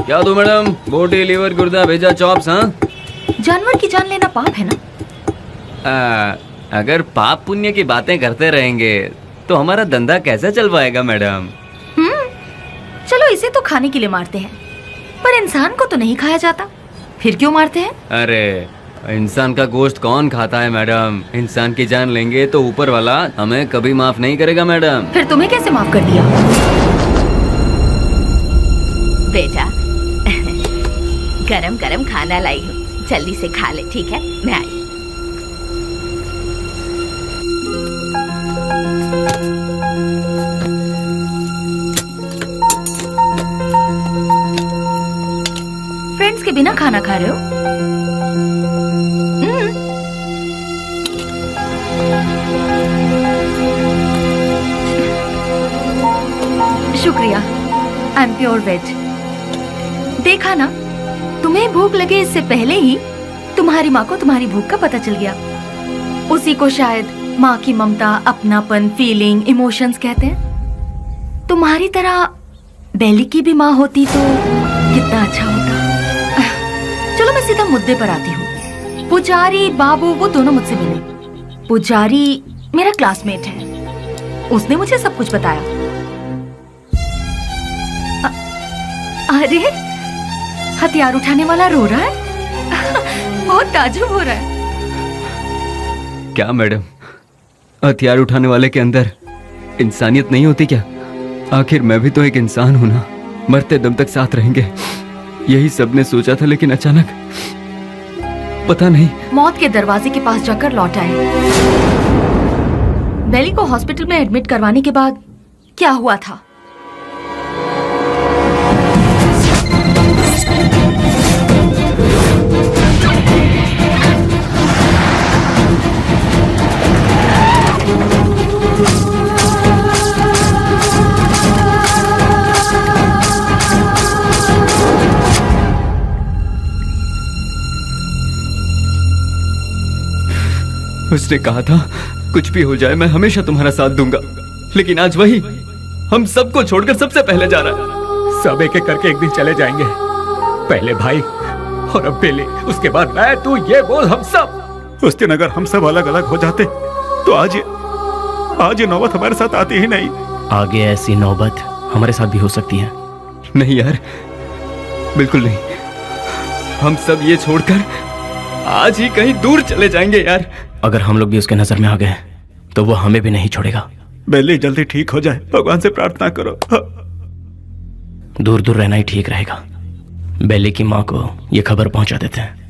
क्या दो मैडम? बोटी, लीवर, गुर्दा, भेजा, चॉप्स? हाँ, जानवर की जान लेना पाप है ना? अगर पाप पुण्य की बातें करते रहेंगे तो हमारा धंधा कैसे चल पाएगा मैडम? चलो इसे तो खाने के लिए मारते हैं, पर इंसान को तो नहीं खाया जाता, फिर क्यों मारते हैं? अरे इंसान का गोश्त कौन खाता है मैडम? इंसान की जान लेंगे तो ऊपर वाला हमें कभी माफ नहीं करेगा मैडम। फिर तुम्हें कैसे माफ कर दिया? बेटा, गरम गरम खाना लाई हूँ, जल्दी से खा ले, ठीक है? मैं आई। फ्रेंड्स के बिना खाना खा रहे हो? शुक्रिया, आई एम प्योर वेज। देखा ना, तुम्हें भूख लगे इससे पहले ही तुम्हारी माँ को तुम्हारी भूख का पता चल गया। उसी को शायद माँ की ममता, अपनापन, फीलिंग, इमोशंस कहते हैं। तुम्हारी तरह बेली की भी माँ होती तो कितना अच्छा होता। चलो मैं सीधा मुद्दे पर आती हूँ। पुजारी बाबू वो दोनों मुझसे मिले। पुजारी मेरा क्लासमेट है, उसने मुझे सब कुछ बताया। अरे हथियार उठाने वाला रो रहा है। बहुत ताज्जुब हो रहा है। क्या मैडम, हथियार उठाने वाले के अंदर इंसानियत नहीं होती क्या? आखिर मैं भी तो एक इंसान हूं ना, मरते दम तक साथ रहेंगे, यही सबने सोचा था, लेकिन अचानक पता नहीं मौत के दरवाजे के पास जाकर लौट आए। बेली को हॉस्पिटल में एडमिट करवाने के बाद क्या हुआ था? उसने कहा था कुछ भी हो जाए मैं हमेशा तुम्हारा साथ दूंगा, लेकिन आज वही हम सबको छोड़कर सबसे पहले जा रहा है। सब एक एक करके एक दिन चले जाएंगे, पहले भाई और अब बेली, उसके बाद मैं, तू, ये बोल हम सब। उस दिन अगर हम सब अलग अलग हो जाते तो आज ये नौबत हमारे साथ आती ही नहीं। आगे ऐसी नौबत हमारे साथ भी हो सकती है। नहीं यार, बिल्कुल नहीं। हम सब ये छोड़कर आज ही कहीं दूर चले जाएंगे यार। अगर हम लोग भी उसके नजर में आ गए तो वो हमें भी नहीं छोड़ेगा। बेली जल्दी ठीक हो जाए, भगवान से प्रार्थना करो। दूर दूर रहना ही ठीक रहेगा। बेली की माँ को ये खबर पहुंचा देते हैं।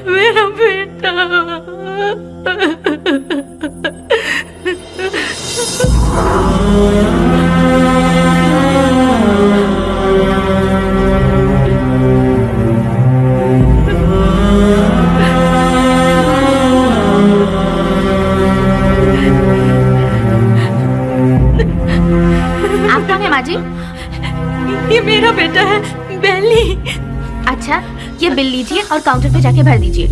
मेरा बेटा। आप कौन है माँ जी? ये मेरा बेटा है, बेली। अच्छा, ये बिल लीजिए और काउंटर पे जाके भर दीजिए।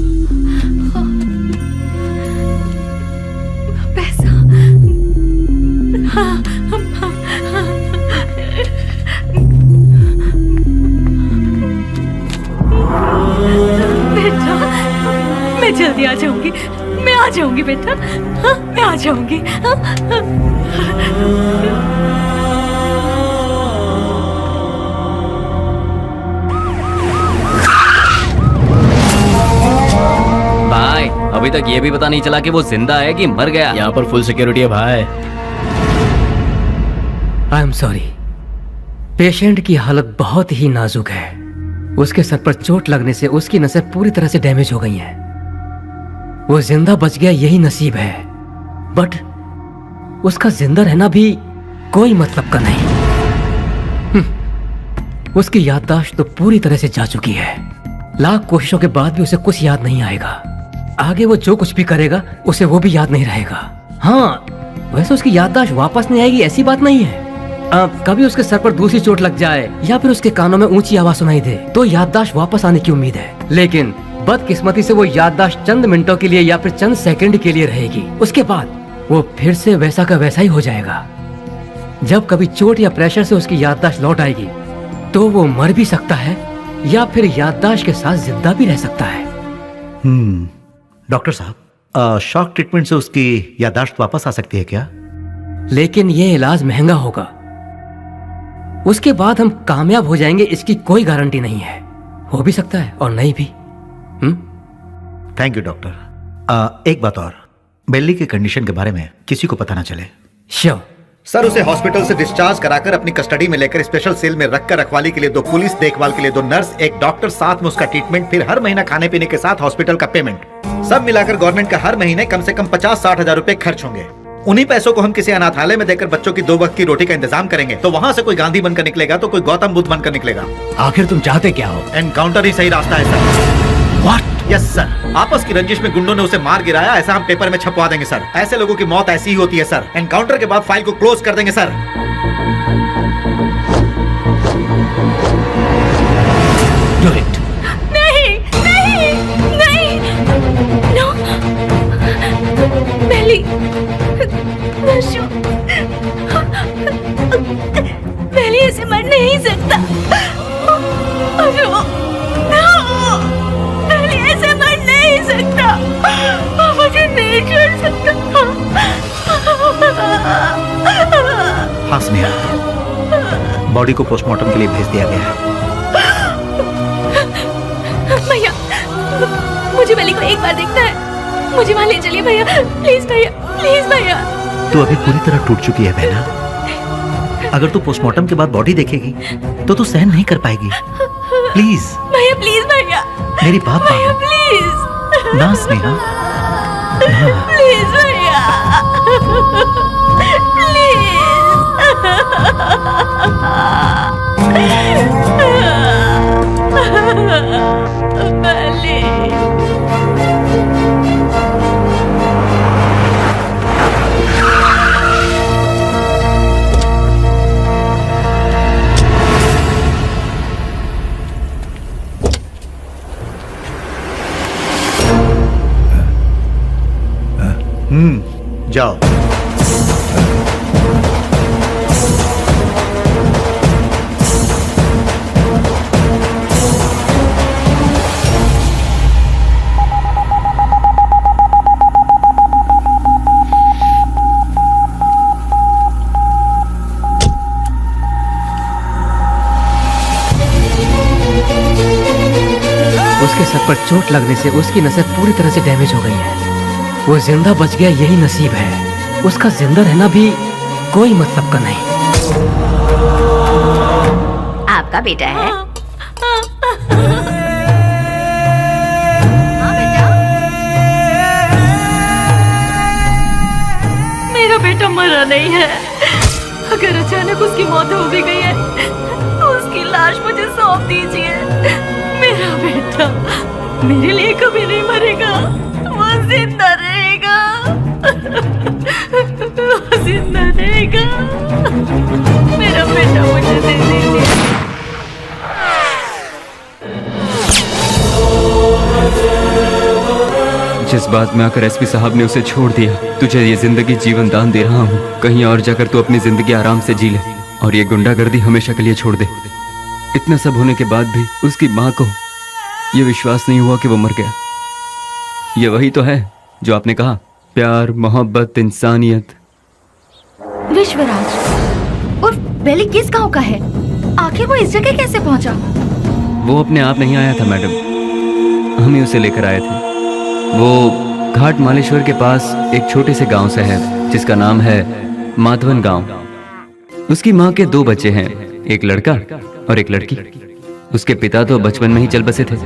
पैसा। बेटा, मैं जल्दी आ जाऊंगी। मैं आ जाऊंगी बेटा। हाँ, मैं आ जाऊंगी। भाई अभी तक ये भी पता नहीं चला कि वो जिंदा है कि मर गया। यहाँ पर फुल सिक्योरिटी है भाई। आई एम सॉरी, पेशेंट की हालत बहुत ही नाजुक है। उसके सर पर चोट लगने से उसकी नसें पूरी तरह से डैमेज हो गई हैं। वो जिंदा बच गया यही नसीब है, बट उसका जिंदा रहना भी कोई मतलब का नहीं। उसकी याददाश्त तो पूरी तरह से जा चुकी है। लाख कोशिशों के बाद भी उसे कुछ याद नहीं आएगा। आगे वो जो कुछ भी करेगा उसे वो भी याद नहीं रहेगा। हाँ, वैसे उसकी याददाश्त वापस नहीं आएगी ऐसी बात नहीं है। कभी उसके सर पर दूसरी चोट लग जाए या फिर उसके कानों में ऊंची आवाज सुनाई दे तो याददाश्त वापस आने की उम्मीद है, लेकिन बदकिस्मती से वो याददाश्त चंद मिनटों के लिए या फिर चंद सेकंड के लिए रहेगी। उसके बाद वो फिर से वैसा का वैसा ही हो जाएगा। जब कभी चोट या प्रेशर से उसकी याददाश्त लौट आएगी तो वो मर भी सकता है या फिर याददाश्त के साथ जिंदा भी रह सकता है। डॉक्टर साहब, शॉक ट्रीटमेंट से उसकी याददाश्त वापस आ सकती है क्या? लेकिन ये इलाज महंगा होगा। उसके बाद हम कामयाब हो जाएंगे इसकी कोई गारंटी नहीं है। हो भी सकता है और नहीं भी। Thank you doctor. एक बात और, बेली की कंडीशन के बारे में किसी को पता ना चले। श्योर सर, उसे हॉस्पिटल से डिस्चार्ज कराकर अपनी कस्टडी में लेकर स्पेशल सेल में रखकर रखवाली के लिए 2 पुलिस, देखभाल के लिए 2 नर्स, एक डॉक्टर, साथ में उसका ट्रीटमेंट, फिर हर महीना खाने पीने के साथ हॉस्पिटल का पेमेंट, सब मिलाकर गवर्नमेंट का हर महीने कम से कम 50-60 हजार रुपए खर्च होंगे। उन्हीं पैसों को हम किसी अनाथालय में देकर बच्चों की 2 वक्त की रोटी का इंतजाम करेंगे तो वहाँ से कोई गांधी बनकर निकलेगा तो कोई गौतम बुद्ध बनकर निकलेगा। आखिर तुम चाहते क्या हो? एनकाउंटर ही सही रास्ता है सर। व्हाट? यस सर, आपस की रंजिश में गुंडों ने उसे मार गिराया, ऐसा हम पेपर में छपवा देंगे सर। ऐसे लोगों की मौत ऐसी ही होती है सर। एनकाउंटर के बाद फाइल को क्लोज कर देंगे सर। Do it. नहीं, नहीं, नहीं, नो, बेली, नशु, बेली ऐसे मर नहीं सकता। अशु, नो, बेली ऐसे मर नहीं सकता। मुझे नहीं छोड़ सकता। हाँ स्नेहा, बॉडी को पोस्टमार्टम के लिए भेज दिया गया है। भैया, मुझे बेली को एक बार देखना है। मुझे वहाँ ले चलिए भैया, प्लीज भैया, प्लीज भैया। तू अभी पूरी तरह टूट चुकी है बहना। अगर तू पोस्टमार्टम के बाद बॉडी देखेगी तो तू सहन नहीं कर पाएगी। प्लीज भैया, प्लीज भैया, मेरी बात भैया मानो प्लीज, ना स्नेहा, प्लीज भैया, जाओ। उसके सर पर चोट लगने से उसकी नसें पूरी तरह से डैमेज हो गई हैं। वो जिंदा बच गया यही नसीब है। उसका जिंदा रहना भी कोई मतलब का नहीं। आपका बेटा है। मरा नहीं है। अगर अचानक उसकी मौत हो भी गई है तो उसकी लाश मुझे सौंप दीजिए। मेरा बेटा मेरे लिए कभी नहीं मरेगा, वो जिंदा रहेगा, वो जिंदा रहेगा। मेरा बेटा मुझे दे दीजिए। जिस बात में आकर एसपी साहब ने उसे छोड़ दिया, तुझे ये जिंदगी जीवन दान दे रहा हूँ। कहीं और जाकर तू अपनी जिंदगी आराम से जी ले और ये गुंडागर्दी हमेशा के लिए छोड़ दे। इतना सब होने के बाद भी उसकी माँ को ये विश्वास नहीं हुआ कि वो मर गया। ये वही तो है जो आपने कहा, प्यार, मोहब्बत, इंसानियत। विश्वराज और बेली किस गांव का है? आखिर वो इस जगह कैसे पहुंचा? वो अपने आप नहीं आया था मैडम, हम ही उसे लेकर आए थे। वो घाट मालेश्वर के पास एक छोटे से गांव से है जिसका नाम है माधवन गांव। उसकी माँ के 2 बच्चे हैं, एक लड़का और एक लड़की। उसके पिता तो बचपन में ही चल बसे थे।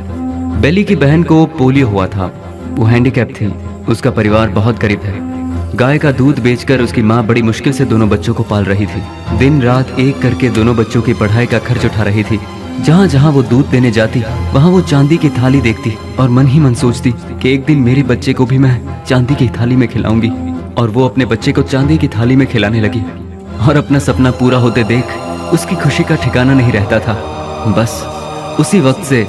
बेली की बहन को पोलियो हुआ था, वो हैंडीकैप थी। उसका परिवार बहुत गरीब है। गाय का दूध बेचकर उसकी माँ बड़ी मुश्किल से दोनों बच्चों को पाल रही थी। दिन रात एक करके दोनों बच्चों की पढ़ाई का खर्च उठा रही थी। जहाँ जहाँ वो दूध देने जाती वहाँ वो चांदी की थाली देखती और मन ही मन सोचती कि एक दिन मेरे बच्चे को भी मैं चांदी की थाली में खिलाऊंगी। और वो अपने बच्चे को चांदी की थाली में खिलाने लगी और अपना सपना पूरा होते देख उसकी खुशी का ठिकाना नहीं रहता था। बस उसी वक्त से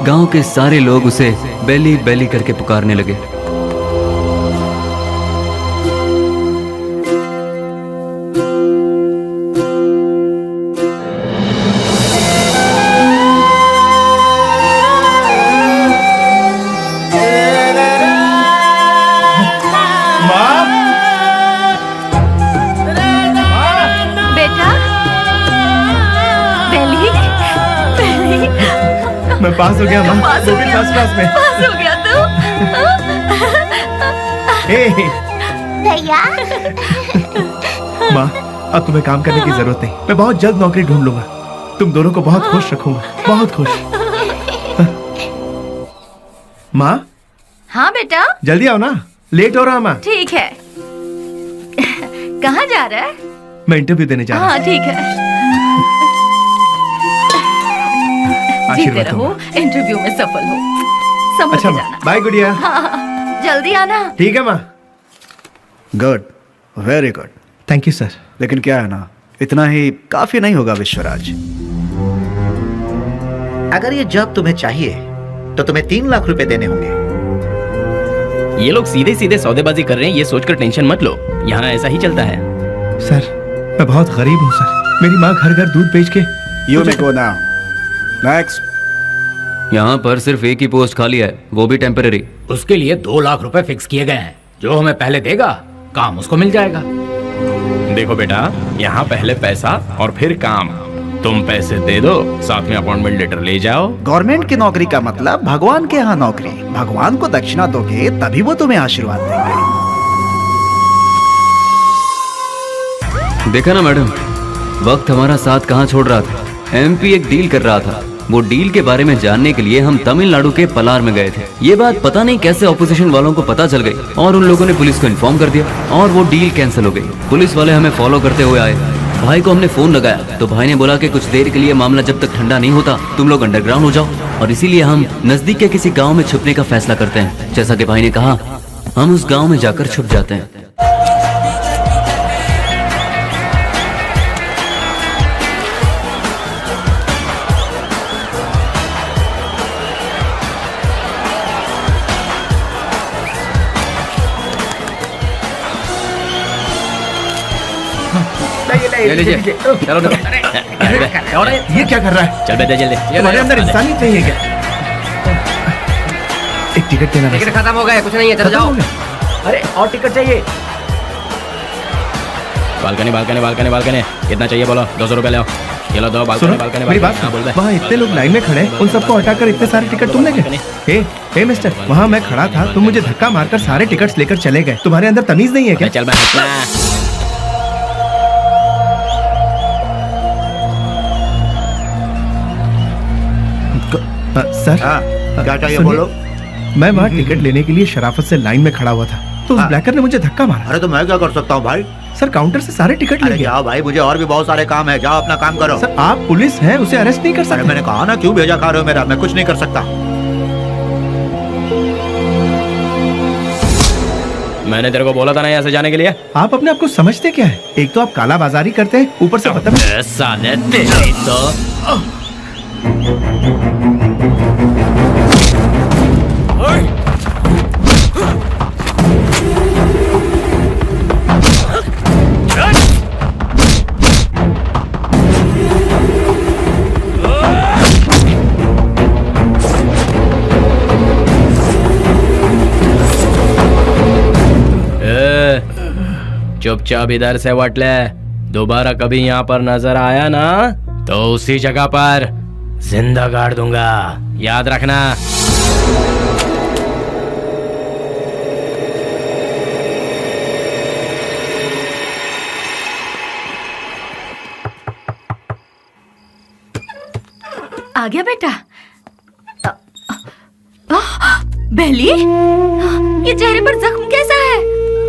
गांव के सारे लोग उसे बेली बेली करके पुकारने लगे। मैं पास हो गया माँ, वो भी फर्स्ट क्लास में। पास हो गया तू? भैया माँ, अब तुम्हें काम करने की जरूरत नहीं। मैं बहुत जल्द नौकरी ढूंढ लूंगा। तुम दोनों को बहुत खुश रखूंगा, बहुत खुश। माँ। हाँ बेटा। जल्दी आओ ना, लेट हो रहा माँ। ठीक है। कहाँ जा रहा है? मैं इंटरव्यू देने जा रहा हूँ। हाँ ठीक है। जीते रहो, इंटरव्यू में सफल हो। समझ अच्छा जाना। बाय गुड़िया। हाँ, जल्दी आना। ठीक है माँ। Good, very good. Thank you sir. लेकिन क्या है ना, इतना ही काफी नहीं होगा विश्वराज। अगर ये जॉब तुम्हें चाहिए तो तुम्हें 3 लाख रुपए देने होंगे। ये लोग सीधे सीधे सौदेबाजी कर रहे हैं, ये सोचकर टेंशन मत लो। यहाँ ऐसा ही चलता है। सर मैं बहुत गरीब हूँ सर। मेरी माँ घर घर दूध बेच के। You may go now. Next. यहाँ पर सिर्फ एक ही पोस्ट खाली है, वो भी टेम्पररी। उसके लिए 2 लाख रुपए फिक्स किए गए हैं। जो हमें पहले देगा काम उसको मिल जाएगा। देखो बेटा, यहाँ पहले पैसा और फिर काम। तुम पैसे दे दो, साथ में अपॉइंटमेंट लेटर ले जाओ। गवर्नमेंट की नौकरी का मतलब भगवान के यहाँ नौकरी। भगवान को दक्षिणा दोगे तभी वो तुम्हें आशीर्वाद देंगे। देखा ना मैडम, वक्त हमारा साथ कहाँ छोड़ रहा था। एमपी एक डील कर रहा था। वो डील के बारे में जानने के लिए हम तमिलनाडु के पलार में गए थे। ये बात पता नहीं कैसे ऑपोजिशन वालों को पता चल गई और उन लोगों ने पुलिस को इन्फॉर्म कर दिया और वो डील कैंसिल हो गई। पुलिस वाले हमें फॉलो करते हुए आए। भाई को हमने फोन लगाया तो भाई ने बोला कि कुछ देर के लिए मामला जब तक ठंडा नहीं होता तुम लोग अंडरग्राउंड हो जाओ, और इसीलिए हम नजदीक के किसी गाँव में छुपने का फैसला करते हैं। जैसा कि भाई ने कहा, हम उस गाँव में जाकर छुप जाते हैं। ले लीजिए। चलो ये क्या कर रहा है? चल बेटा जल्दी। तुम्हारे अंदर इंसानियत नहीं है क्या? एक टिकट देना। टिकट खत्म हो गया, कुछ नहीं है, चलो जाओ। अरे और टिकट चाहिए। बालकनी बालकनी बालकनी बालकनी कितना चाहिए बोलो? 200 रुपए ले आओ। ये लो, दो बालकनी बालकनी। मेरी बात सुन, वहाँ इतने लोग लाइन में खड़े हैं, उन सबको हटाकर इतने सारे टिकट तुम ले गए? हे मिस्टर, वहाँ मैं खड़ा था, तुम मुझे धक्का मारकर सारे टिकट्स लेकर चले गए। तुम्हारे अंदर तमीज नहीं है क्या? चल मैं सर क्या चाहिए बोलो? मैं वहाँ टिकट लेने के लिए शराफत से लाइन में खड़ा हुआ था तो उस ब्लैकर ने मुझे धक्का मारा। अरे तो मैं क्या कर सकता हूँ भाई? सर काउंटर से सारे टिकट ले अरे गया। जाओ भाई, मुझे और भी बहुत सारे काम है, जाओ अपना काम करो। सर आप पुलिस हैं, उसे अरेस्ट नहीं कर अरे सकते। मैंने कहा ना, क्यों भेजा खा रहे हो मेरा, मैं कुछ नहीं कर सकता। मैंने तेरे को बोला था ना यहाँ से जाने के लिए। आप अपने आप को समझते क्या है? एक तो आप काला बाजारी करते हैं, ऊपर से पता नहीं। साले तेरी तो चुपचाप इधर से वट ले। दोबारा कभी यहाँ पर नजर आया ना तो उसी जगह पर जिंदा गाड़ दूंगा, याद रखना। आ गया बेटा। बेली, ये चेहरे पर जख्म कैसा है?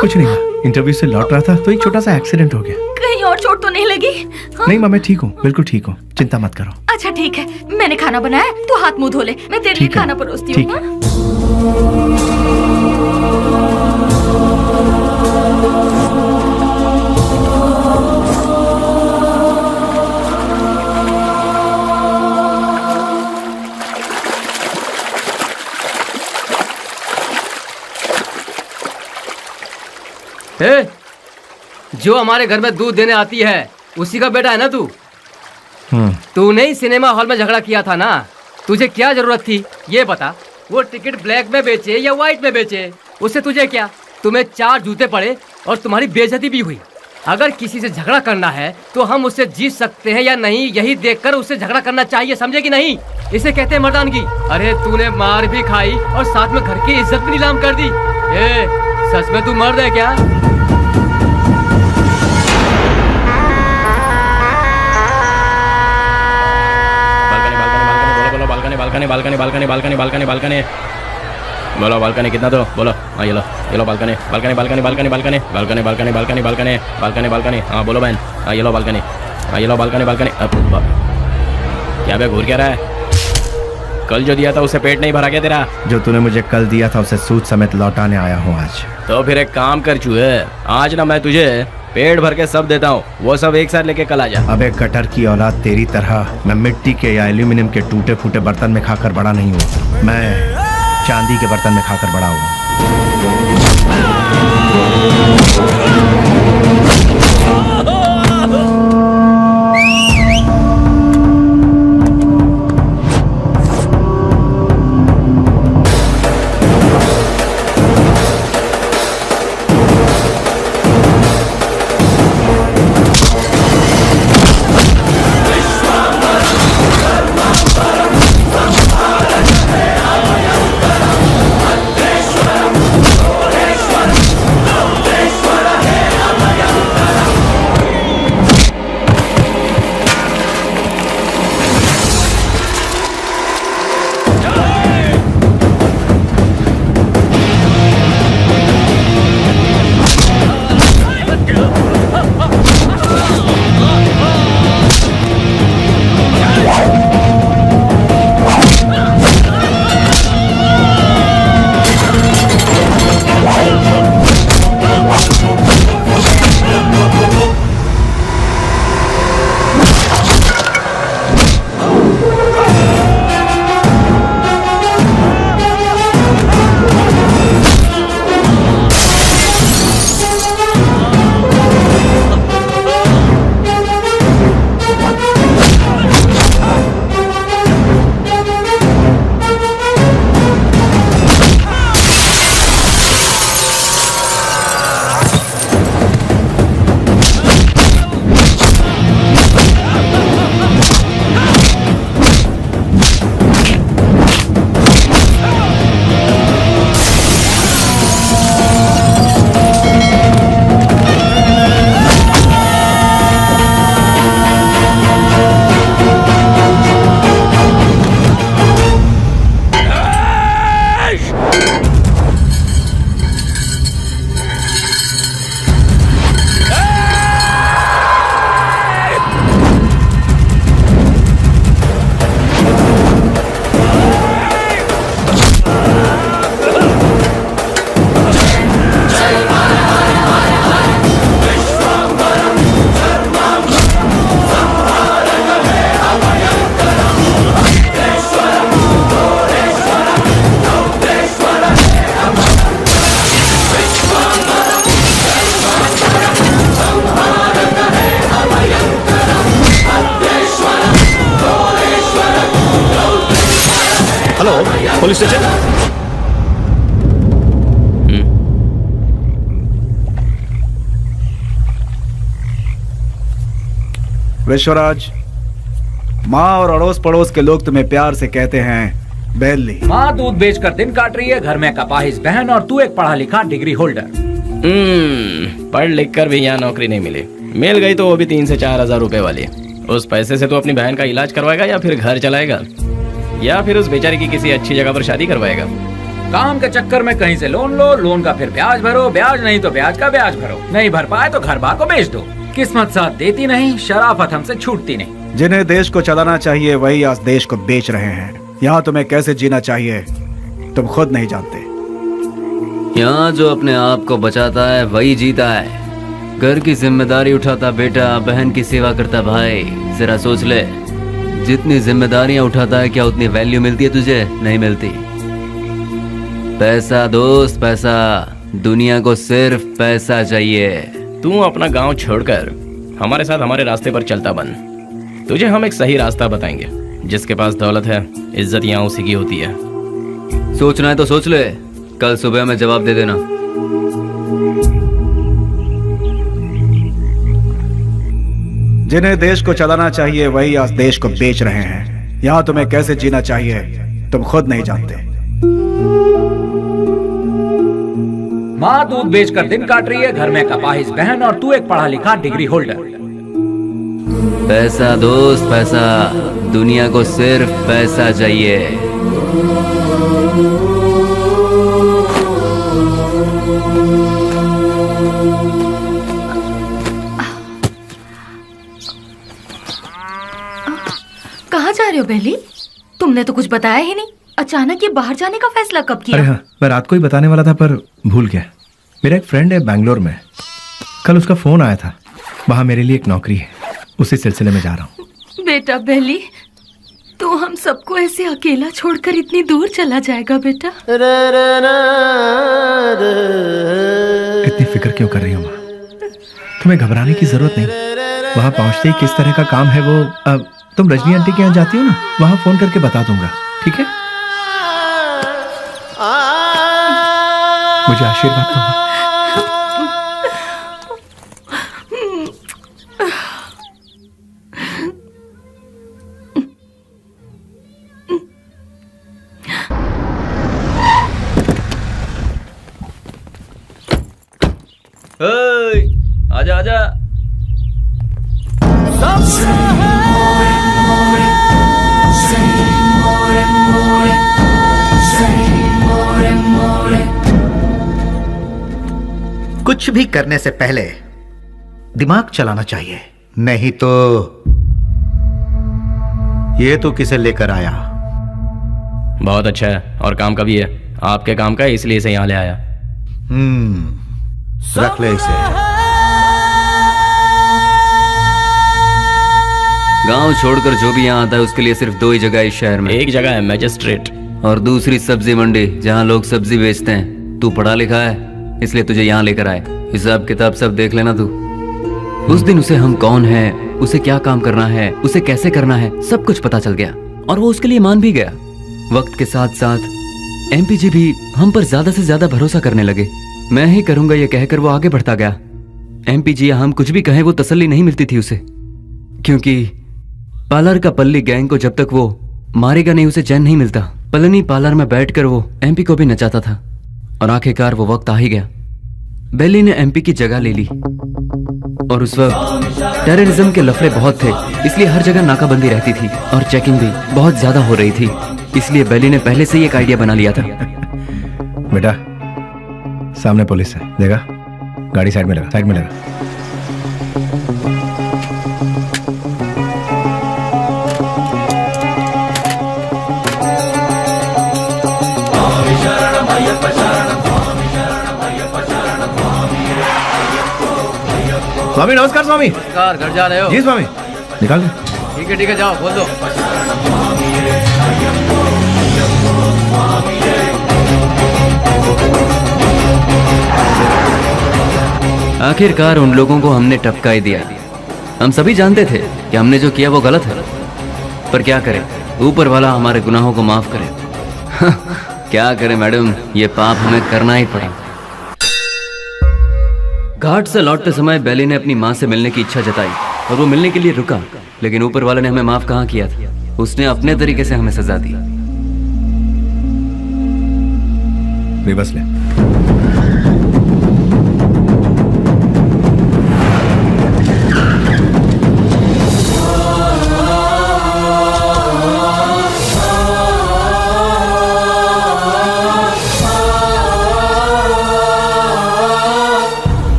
कुछ नहीं माँ, इंटरव्यू से लौट रहा था तो एक छोटा सा एक्सीडेंट हो गया। कहीं और चोट तो नहीं लगी? नहीं माँ, मैं ठीक हूँ, बिल्कुल ठीक हूँ, चिंता मत करो। अच्छा ठीक है, मैंने खाना बनाया, तू हाथ मुंह धो ले, मैं तेरे लिए ठीक है, खाना परोसती ठीक हूँ। जो हमारे घर में दूध देने आती है उसी का बेटा है ना तू? तूने ही सिनेमा हॉल में झगड़ा किया था ना, तुझे क्या जरूरत थी ये बता? वो टिकट ब्लैक में बेचे या व्हाइट में बेचे, उससे तुझे क्या? तुम्हें 4 जूते पड़े और तुम्हारी बेइज्जती भी हुई। अगर किसी से झगड़ा करना है तो हम उससे जीत सकते हैं या नहीं, यही देखकर उससे झगड़ा करना चाहिए, समझे कि नहीं? इसे कहते हैं मर्दानगी। अरे तूने मार भी खाई और साथ में घर की इज्जत भी नीलाम कर दी। सच में तू मर्द है क्या? बालकनी बोलो, बालकनी कितना दो बोलो। हाँ ये लो balcony balcony balcony balcony balcony balcony balcony balcony balcony balcony balcony. हाँ बोलो बहन। हाँ ये लो बालकनी, हाँ ये लो बालकनी बालकनी। क्या बे घूर क्या रहा है? कल जो दिया था उससे पेट नहीं भरा क्या तेरा? जो तूने मुझे कल दिया था उसे सूद समेत लौटाने आया हूँ आज। तो फिर एक काम कर चुहे, आज ना मैं तुझे पेट भर के सब देता हूँ, वो सब एक साथ लेके कल आ जा। अबे कटर की औलाद, तेरी तरह मैं मिट्टी के या एल्यूमिनियम के टूटे फूटे बर्तन में खाकर बड़ा नहीं हुआ, मैं चांदी के बर्तन में खाकर बड़ा हुआ। Police station. विश्वराज, माँ और अड़ोस पड़ोस के लोग तुम्हें प्यार से कहते हैं बेली। माँ दूध बेचकर दिन काट रही है, घर में कपाहिस बहन, और तू एक पढ़ा लिखा डिग्री होल्डर। पढ़ लिख कर भी यहाँ नौकरी नहीं मिली। मिल गई तो वो भी 3 से 4 हजार रुपए वाली। उस पैसे से तो अपनी बहन का इलाज करवाएगा या फिर घर चलाएगा या फिर उस बेचारी की किसी अच्छी जगह पर शादी करवाएगा। काम के चक्कर में कहीं से लोन लो, लोन का फिर ब्याज भरो, ब्याज नहीं तो ब्याज का ब्याज भरो, नहीं भर पाए तो घर बार को बेच दो। किस्मत साथ देती नहीं, शराफत हमसे छूटती नहीं। जिन्हें देश को चलाना चाहिए वही आज देश को बेच रहे हैं। यहाँ तुम्हें कैसे जीना चाहिए तुम खुद नहीं जानते। यहाँ जो अपने आप को बचाता है वही जीता है। घर की जिम्मेदारी उठाता बेटा, बहन की सेवा करता भाई। जरा सोच ले, जितनी जिम्मेदारियां उठाता है क्या उतनी वैल्यू मिलती है तुझे? नहीं मिलती। पैसा दोस्त, पैसा। दुनिया को सिर्फ पैसा चाहिए। तू अपना गांव छोड़कर हमारे साथ हमारे रास्ते पर चलता बन। तुझे हम एक सही रास्ता बताएंगे। जिसके पास दौलत है, इज्जत यहाँ उसी की होती है। सोचना है तो सोच ले, कल सुबह में जवाब दे देना। जिन्हें देश को चलाना चाहिए वही आज देश को बेच रहे हैं। यहाँ तुम्हें कैसे जीना चाहिए तुम खुद नहीं जानते। माँ दूध बेचकर दिन काट रही है, घर में कपाहिस बहन, और तू एक पढ़ा लिखा डिग्री होल्डर। पैसा दोस्त, पैसा। दुनिया को सिर्फ पैसा चाहिए। कहाँ जा रहे हो बेली? तुमने तो कुछ बताया ही नहीं। अचानक ये बाहर जाने का फैसला कब किया? अरे हाँ, मैं रात को ही बताने वाला था पर भूल गया। मेरा एक फ्रेंड है बैंगलोर में, कल उसका फोन आया था। वहाँ मेरे लिए एक नौकरी है, उसी सिलसिले में जा रहा हूँ। बेटा बेली, तू हम सबको ऐसे अकेला छोड़कर इतनी दूर चला जाएगा बेटा? इतनी फिक्र क्यों कर रही हो माँ? तुम्हें घबराने की जरूरत नहीं। वहाँ पहुँचते ही किस तरह का काम है वो, अब तुम रजनी आंटी के यहाँ जाती हो ना, वहाँ फोन करके बता दूंगा, ठीक है? मुझे आशीर्वाद दो माँ। आजा आजा। कुछ भी करने से पहले दिमाग चलाना चाहिए, नहीं तो ये तो किसे लेकर आया। बहुत अच्छा है और काम का भी है। आपके काम का है इसलिए इसे यहाँ ले आया। रख ले इसे। गांव छोड़कर जो भी यहाँ आता है उसके लिए सिर्फ 2 ही जगह है इस शहर में। एक जगह है मैजिस्ट्रेट और दूसरी सब्जी मंडी, जहाँ लोग सब्जी बेचते हैं। तू पढ़ा लिखा है इसलिए तुझे यहाँ लेकर आए। हिसाब किताब सब देख लेना तू। उस दिन उसे हम कौन है, उसे क्या काम करना है, उसे कैसे करना है, सब कुछ पता चल गया और वो उसके लिए मान भी गया। वक्त के साथ साथ एमपीजी भी हम पर ज्यादा से ज्यादा भरोसा करने लगे। मैं ही करूंगा ये कहकर वो आगे बढ़ता गया। एमपीजी या हम कुछ भी कहें वो तसल्ली नहीं मिलती थी उसे, क्योंकि पार्लर का पल्ली गैंग को जब तक वो मारेगा नहीं उसे चैन नहीं मिलता। पलनी पार्लर में बैठकर वो एमपी को भी नचाता था और आखिरकार वो वक्त आ ही गया। बेली ने एमपी की जगह ले ली और उस वक्त टेररिज्म के लफड़े बहुत थे, इसलिए हर जगह नाकाबंदी रहती थी और चेकिंग भी बहुत ज्यादा हो रही थी। इसलिए बेली ने पहले से ही एक आइडिया बना लिया था। बेटा सामने पुलिस है, देखा? गाड़ी साइड में लगा, साइड में लगा। स्वामी नमस्कार। स्वामी नमस्कार। घर जा रहे हो? जी स्वामी। निकाल दे। ठीक है जाओ, बोल दो। आखिरकार उन लोगों को हमने टपका ही दिया। हम सभी जानते थे कि हमने जो किया वो गलत है, पर क्या करें, ऊपर वाला हमारे गुनाहों को माफ करे। क्या करें मैडम, ये पाप हमें करना ही पड़ा। घाट से लौटते समय बेली ने अपनी माँ से मिलने की इच्छा जताई और वो मिलने के लिए रुका, लेकिन ऊपर वाले ने हमें माफ कहाँ किया था। उसने अपने तरीके से हमें सजा दी। रिवर्स ले।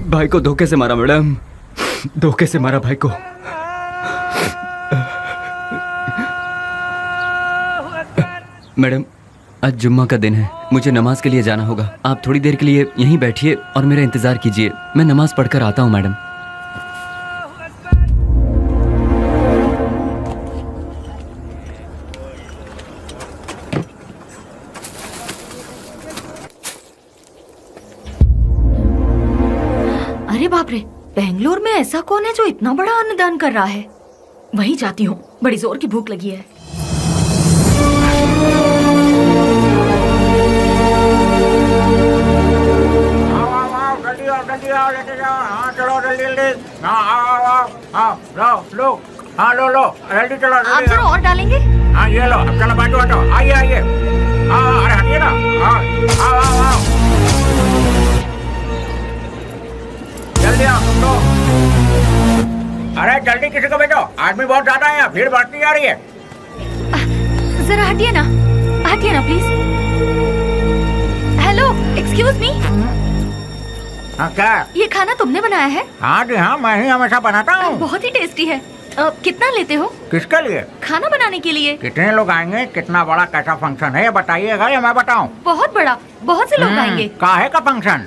भाई को धोखे से मारा मैडम, धोखे से मारा भाई को। मैडम आज जुम्मा का दिन है, मुझे नमाज के लिए जाना होगा। आप थोड़ी देर के लिए यहीं बैठिए और मेरा इंतजार कीजिए, मैं नमाज पढ़कर आता हूँ मैडम। अरे बाप रे, बेंगलोर में ऐसा कौन है जो इतना बड़ा अन्नदान कर रहा है? वहीं जाती हूँ, बड़ी जोर की भूख लगी है। जल्दी आओ, लेके जाओ। हाँ चलो जल्दी जल्दी। हाँ लो जल्दी चलो। आप जरा और डालेंगे? हाँ ये लो, अब चलो बैठो बैठो, आइए आइए। हाँ अरे हटिए ना। आओ जल्दी आओ लो। अरे जल्दी किसी को भेजो, आदमी बहुत ज्यादा है, भीड़ बढ़ती जा रही है। जरा हटिए ना प्लीज। Hello, excuse me. हाँ क्या? ये खाना तुमने बनाया है? हाँ जी हाँ, मैं ही हमेशा बनाता हूँ। बहुत ही टेस्टी है। कितना लेते हो? किसके लिए? खाना बनाने के लिए। कितने लोग आएंगे, कितना बड़ा कैसा फंक्शन है ये बताइएगा या मैं बताऊँ? बहुत बड़ा, बहुत से लोग आएंगे। काहे का फंक्शन?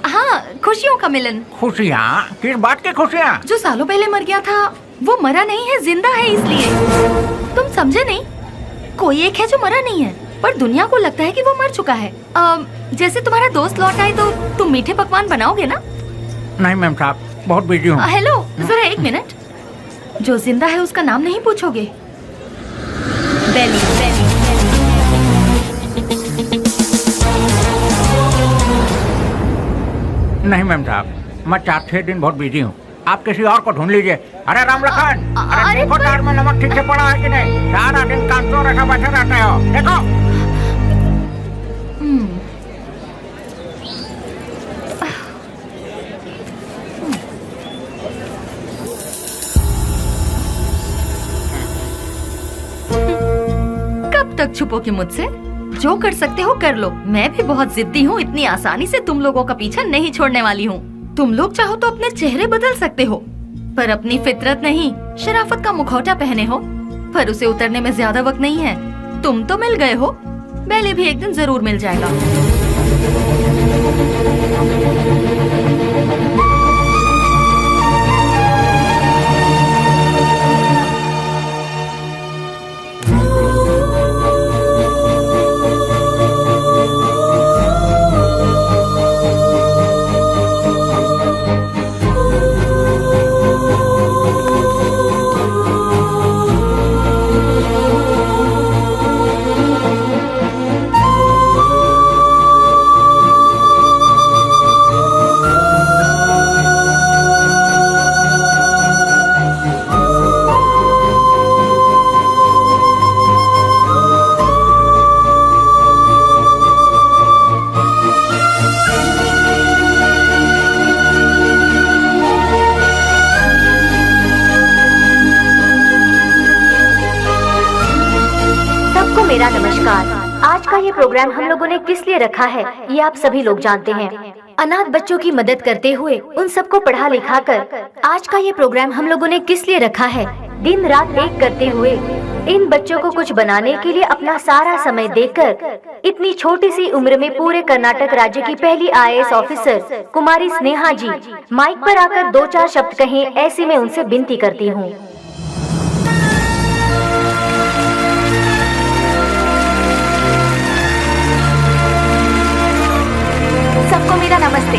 हाँ, खुशियों का मिलन। खुशियाँ? किस बात की खुशियाँ? जो सालों पहले मर गया था वो मरा नहीं है, जिंदा है, इसलिए। तुम समझे नहीं? कोई एक है जो मरा नहीं है, पर दुनिया को लगता है कि वो मर चुका है। जैसे तुम्हारा दोस्त लौट आए तो तुम मीठे पकवान बनाओगे ना? नहीं मैम साहब, बहुत बिजी हूँ। हेलो, जरा एक मिनट। जो जिंदा है उसका नाम नहीं पूछोगे? बेली। नहीं मैम साहब, मैं 4-6 दिन बहुत बिजी हूँ, आप किसी और को ढूंढ लीजिए। अरे राम लखन, अरे देखो तार में नमक ठीक से पड़ा है कि नहीं? सारा दिन काम तो ऐसा बैठे रहते हो, देखो। कब तक छुपोगे मुझसे? जो कर सकते हो कर लो। मैं भी बहुत जिद्दी हूँ, इतनी आसानी से तुम लोगों का पीछा नहीं छोड़ने वाली हूँ। तुम लोग चाहो तो अपने चेहरे बदल सकते हो, पर अपनी फितरत नहीं। शराफत का मुखौटा पहने हो, पर उसे उतरने में ज्यादा वक्त नहीं है। तुम तो मिल गए हो, बेली भी एक दिन जरूर मिल जाएगा। प्रोग्राम हम लोगों ने किस लिए रखा है ये आप सभी लोग जानते हैं। अनाथ बच्चों की मदद करते हुए उन सबको पढ़ा लिखा कर आज का ये प्रोग्राम हम लोगों ने किस लिए रखा है, दिन रात एक करते हुए इन बच्चों को कुछ बनाने के लिए अपना सारा समय देकर इतनी छोटी सी उम्र में पूरे कर्नाटक राज्य की पहली IAS ऑफिसर कुमारी स्नेहा जी माइक पर आकर 2-4 शब्द कहें, ऐसी मैं उनसे विनती करती हूँ। सबको मेरा नमस्ते।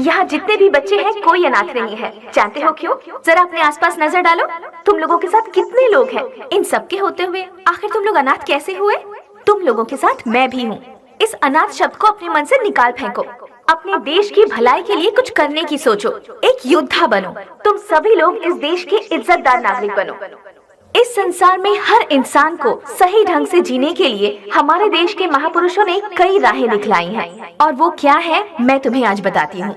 यहाँ जितने भी बच्चे हैं कोई अनाथ नहीं है। जानते हो क्यों? जरा अपने आसपास नजर डालो, तुम लोगों के साथ कितने लोग हैं। इन सब के होते हुए आखिर तुम लोग अनाथ कैसे हुए? तुम लोगों के साथ मैं भी हूँ। इस अनाथ शब्द को अपने मन से निकाल फेंको। अपने देश की भलाई के लिए कुछ करने की सोचो, एक योद्धा बनो। तुम सभी लोग इस देश के इज्जतदार नागरिक बनो। इस संसार में हर इंसान को सही ढंग से जीने के लिए हमारे देश के महापुरुषों ने कई राहें दिखलाई हैं, और वो क्या है मैं तुम्हें आज बताती हूँ।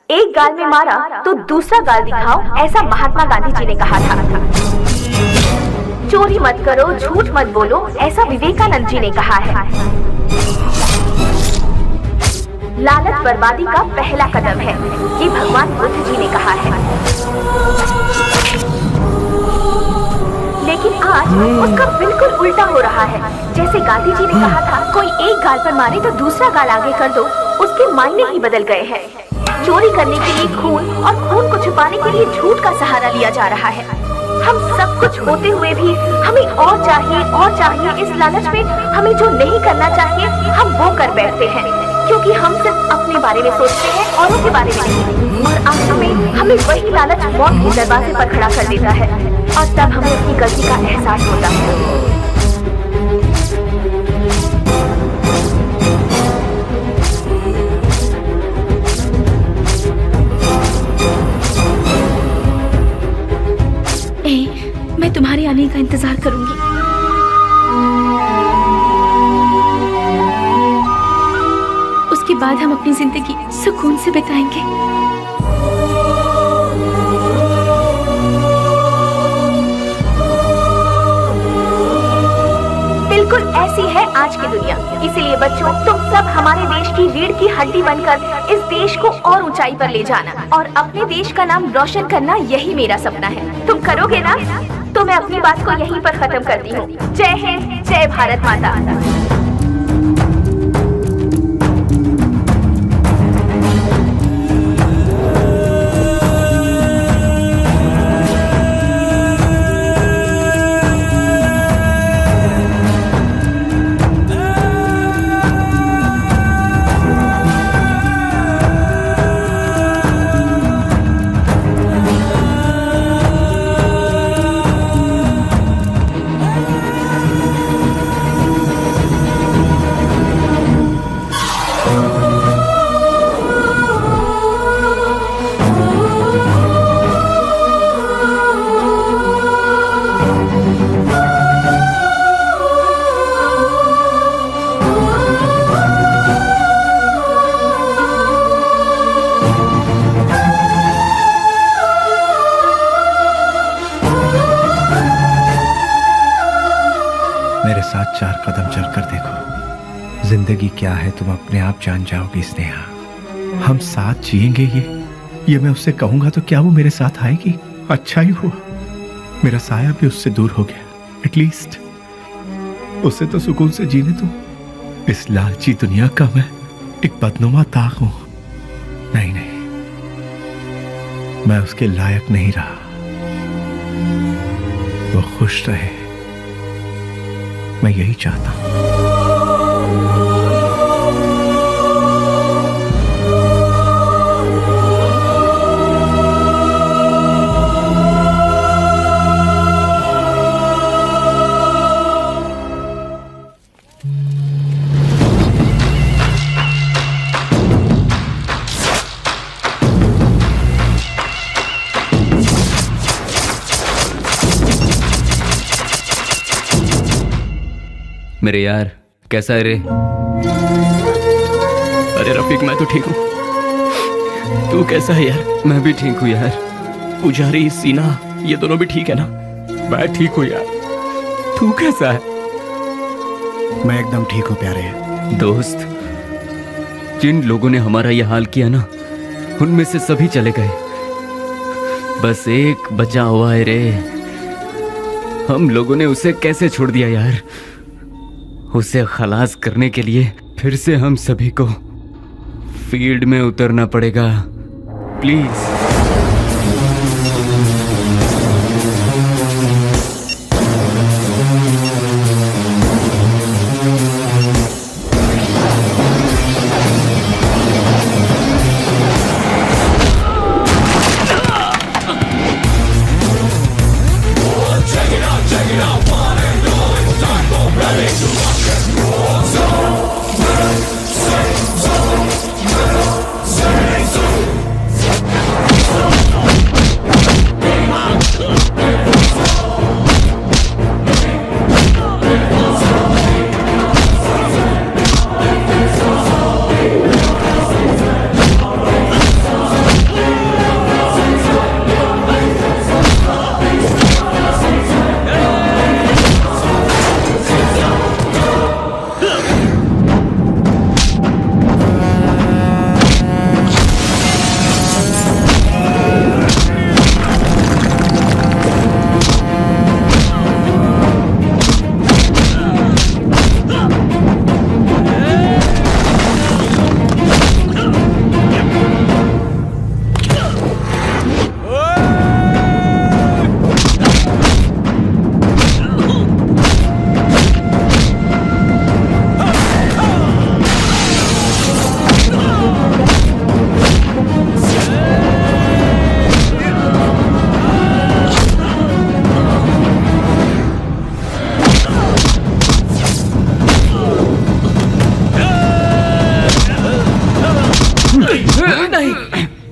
एक गाल में मारा तो दूसरा गाल दिखाओ, ऐसा महात्मा गांधी जी ने कहा था। चोरी मत करो, झूठ मत बोलो, ऐसा विवेकानंद जी ने कहा है। लालच बर्बादी का पहला कदम है, ये भगवान बुद्ध जी ने कहा है। लेकिन आज उसका बिल्कुल उल्टा हो रहा है। जैसे गांधी जी ने कहा था, कोई एक गाल पर मारे तो दूसरा गाल आगे कर दो, उसके मायने ही बदल गए हैं। चोरी करने के लिए खून और खून को छुपाने के लिए झूठ का सहारा लिया जा रहा है। हम सब कुछ होते हुए भी हमें और चाहिए। इस लालच में हमें जो नहीं करना चाहिए हम वो कर बैठते हैं, क्योंकि हम सिर्फ अपने बारे में सोचते हैं, औरों के बारे में नहीं। और आखिर में हमें वही लालच मौत के दरवाजे पर खड़ा कर देता है, और तब हमें अपनी गलती का एहसास होता है। मैं तुम्हारे आने का इंतजार करूंगी। उसके बाद हम अपनी जिंदगी सुकून से बिताएंगे। बिल्कुल ऐसी है आज की दुनिया। इसीलिए बच्चों, तुम सब हमारे देश की रीढ़ की हड्डी बनकर इस देश को और ऊंचाई पर ले जाना और अपने देश का नाम रोशन करना, यही मेरा सपना है। तुम करोगे ना? तो मैं अपनी बात को यहीं पर खत्म करती हूँ। जय हिंद, जय भारत माता। मेरे साथ 4 कदम चलकर देखो। जिंदगी क्या है तुम अपने आप जान जाओगी स्नेहा। हम साथ जिएंगे ये मैं उससे कहूंगा तो क्या वो मेरे साथ आएगी? अच्छा ही हुआ मेरा साया भी उससे दूर हो गया। एटलीस्ट उसे तो सुकून से जीने दो। इस लालची दुनिया का मैं एक बदनुमा ताक हूं। नहीं, मैं उसके लायक नहीं रहा। वो खुश रहे, मैं यही चाहता हूं। मेरे यार, कैसा है रे? अरे रफीक, मैं तो ठीक हूँ। तू कैसा है यार? मैं भी ठीक हूँ यार। पुजारी, सीना, ये दोनों भी ठीक है ना? मैं ठीक हूँ यार। तू कैसा है? मैं एकदम ठीक हूँ प्यारे। दोस्त, जिन लोगों ने हमारा यह हाल किया ना, उनमें से सभी चले गए, बस एक बचा हुआ है रे। हम लोगों ने उसे कैसे छोड़ दिया यार। उसे खलास करने के लिए फिर से हम सभी को फील्ड में उतरना पड़ेगा। प्लीज।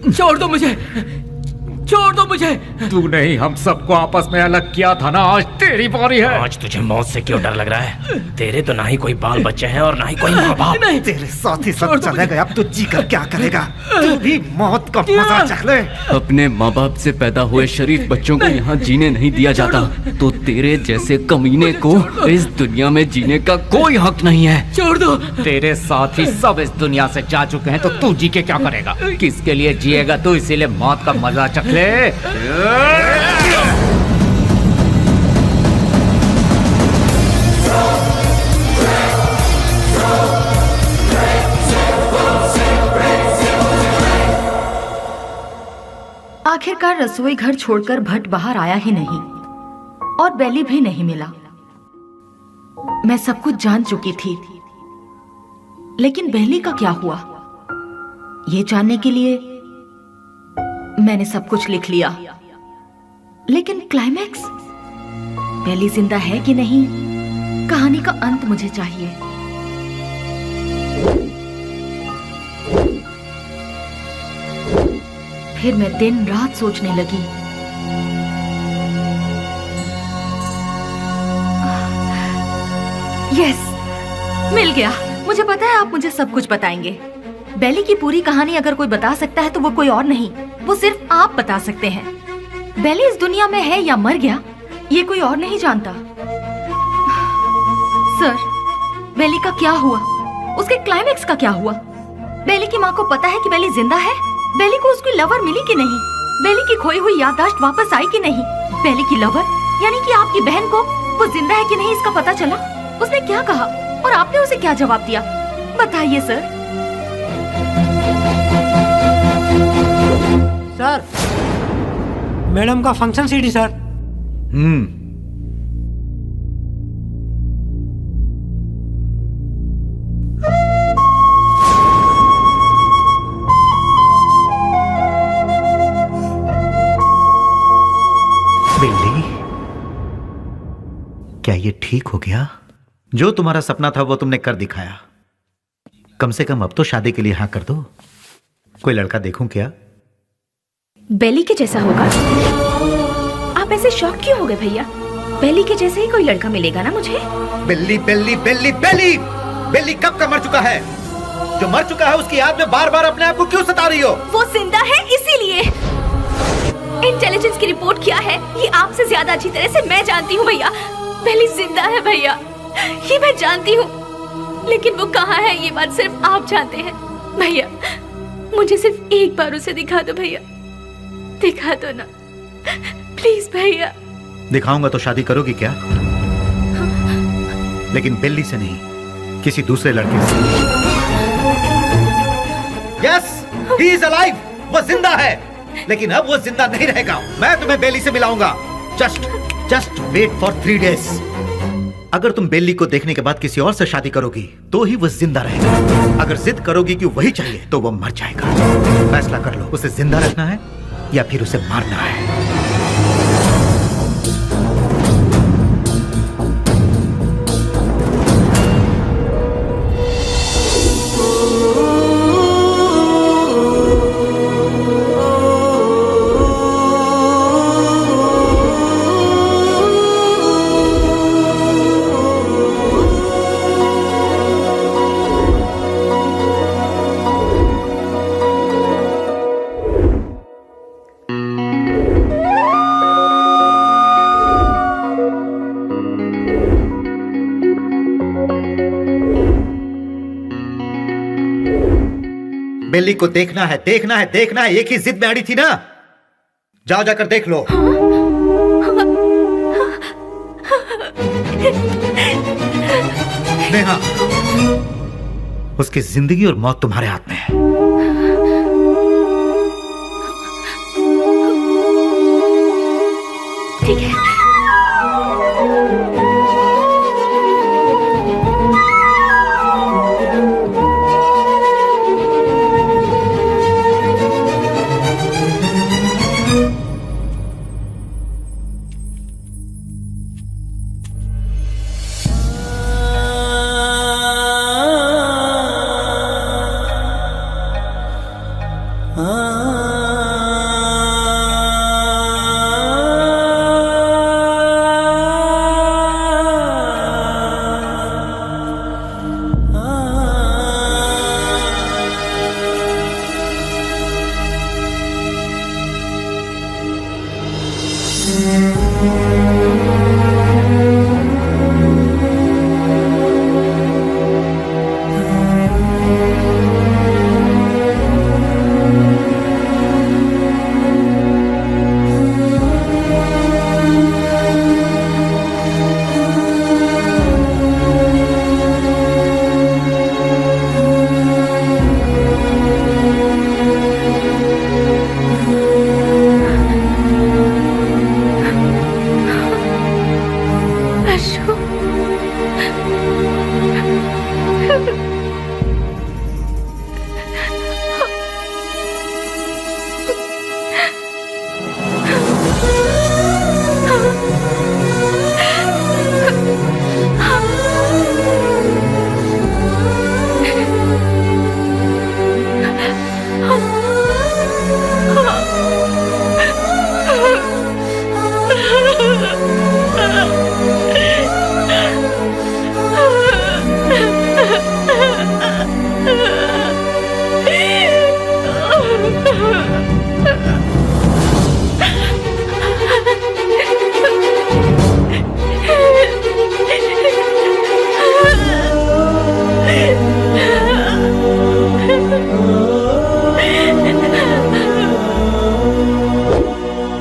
छोड़ दो मुझे, छोड़ दो मुझे। तू नहीं हम सबको आपस में अलग किया था ना, आज तेरी बारी है। आज तुझे मौत से क्यों डर लग रहा है? तेरे तो ना ही कोई बाल बच्चे हैं और ना ही कोई माँ बाप। तेरे साथ ही सब चले गए, अब तू जी कर क्या करेगा? तू भी मौत का मजा चख ले। अपने माँ बाप से पैदा हुए शरीफ बच्चों को यहाँ जीने नहीं दिया जाता, तो तेरे जैसे कमीने को इस दुनिया में जीने का कोई हक नहीं है। छोड़ दो। तेरे साथ ही सब इस दुनिया से जा चुके हैं, तो तू जी के क्या करेगा? किसके लिए जिएगा तू? इसीलिए मौत का मजा चख ले। आखिरकार रसोई घर छोड़कर भट्ट बाहर आया ही नहीं और बेली भी नहीं मिला। मैं सब कुछ जान चुकी थी, लेकिन बेली का क्या हुआ, ये जानने के लिए मैंने सब कुछ लिख लिया। लेकिन क्लाइमैक्स, बेली जिंदा है कि नहीं, कहानी का अंत मुझे चाहिए। फिर मैं दिन रात सोचने लगी। यस, मिल गया। मुझे पता है आप मुझे सब कुछ बताएंगे। बेली की पूरी कहानी अगर कोई बता सकता है तो वो कोई और नहीं, वो सिर्फ आप बता सकते हैं। बेली इस दुनिया में है या मर गया, ये कोई और नहीं जानता। सर, बेली का क्या हुआ? उसके क्लाइमैक्स का क्या हुआ? बेली की माँ को पता है कि बेली जिंदा है? बेली को उसकी लवर मिली कि नहीं? बेली की खोई हुई याददाश्त वापस आई कि नहीं? बेली की लवर यानी कि आपकी बहन को वो जिंदा है कि नहीं इसका पता चला? उसने क्या कहा और आपने उसे क्या जवाब दिया? बताइए सर। सर, मैडम का फंक्शन सीडी सर। बिल्ली, क्या ये ठीक हो गया? जो तुम्हारा सपना था वो तुमने कर दिखाया। कम से कम अब तो शादी के लिए हाँ कर दो। कोई लड़का देखूं क्या? बेली के जैसा होगा? आप ऐसे शॉक क्यों हो गए भैया? बेली के जैसे ही कोई लड़का मिलेगा ना मुझे। बिल्ली बिल्ली बिल्ली बिल्ली बिल्ली कब का मर चुका है? जो मर चुका है उसकी याद में बार बार अपने आप को क्यों सता रही हो? वो जिंदा है इसीलिए। इंटेलिजेंस की रिपोर्ट क्या है ये आपसे ज्यादा अच्छी तरह से मैं जानती हूँ भैया। बेली जिंदा है भैया, ये मैं जानती हूँ, लेकिन वो कहाँ है ये बात सिर्फ आप जानते हैं। भैया मुझे सिर्फ एक बार उसे दिखा दो भैया, दिखा दो ना प्लीज भैया। दिखाऊंगा तो शादी करोगी क्या? लेकिन बिल्ली से नहीं, किसी दूसरे लड़के से। यस, ही इज अलाइव, वो जिंदा है, लेकिन अब वो जिंदा नहीं रहेगा। मैं तुम्हें बेली से मिलाऊंगा। Just wait for 3 days। अगर तुम बेली को देखने के बाद किसी और से शादी करोगी तो ही वो जिंदा रहेगा। अगर जिद करोगी कि वही चाहिए तो वो मर जाएगा। फैसला कर लो, उसे जिंदा रखना है या फिर उसे मारना है। बेली को देखना है, देखना है, देखना है। एक ही जिद में अड़ी थी ना। जाओ जाकर देख लो। नेहा, उसकी जिंदगी और मौत तुम्हारे हाथ में है। ठीक है।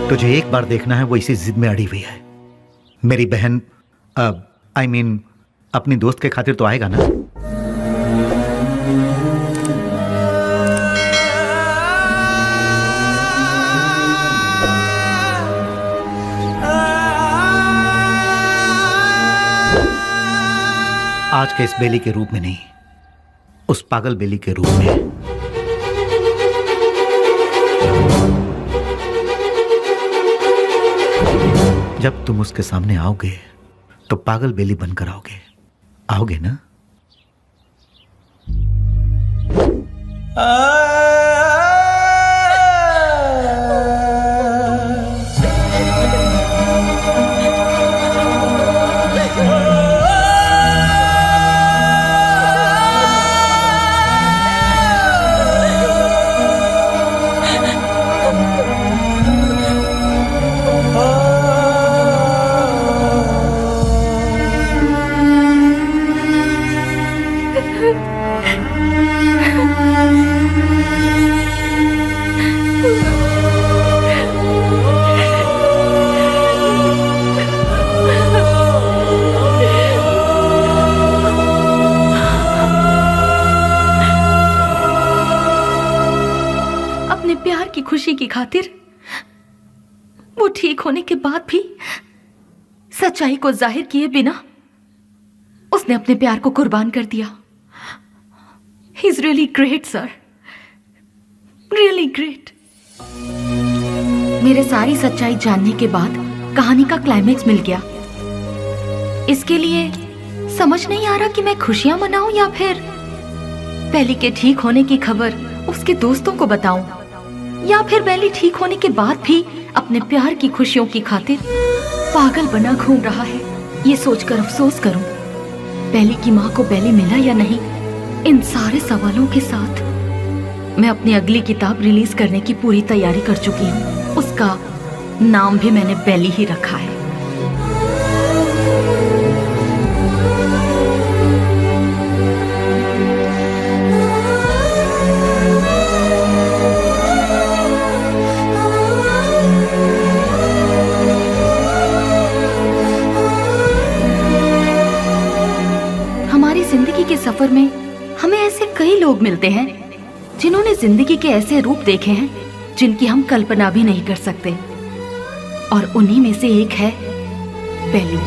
तुझे एक बार देखना है, वो इसी जिद में अड़ी हुई है। मेरी बहन आई मीन अपनी दोस्त के खातिर तो आएगा ना। आज के इस बेली के रूप में नहीं, उस पागल बेली के रूप में। जब तुम उसके सामने आओगे तो पागल बेली बनकर आओगे, आओगे ना? अपने प्यार की खुशी की खातिर वो ठीक होने के बाद भी सच्चाई को जाहिर किए बिना उसने अपने प्यार को कुर्बान कर दिया। He is really great sir, really great. मेरे सारी सच्चाई जानने के बाद कहानी का क्लाइमेक्स मिल गया। इसके लिए समझ नहीं आ रहा कि मैं खुशियां मनाऊं या फिर बेली के ठीक होने की खबर उसके दोस्तों को बताऊं, या फिर बेली ठीक होने के बाद भी अपने प्यार की खुशियों की खातिर पागल बना घूम रहा है। ये सोचकर अफसोस करूं बेली की माँ को बेली मिला या नहीं। इन सारे सवालों के साथ मैं अपनी अगली किताब रिलीज करने की पूरी तैयारी कर चुकी हूँ। उसका नाम भी मैंने बेली ही रखा है। हमारी जिंदगी के सफर में हमें ऐसे कई लोग मिलते हैं जिन्होंने जिंदगी के ऐसे रूप देखे हैं जिनकी हम कल्पना भी नहीं कर सकते, और उन्हीं में से एक है बेली।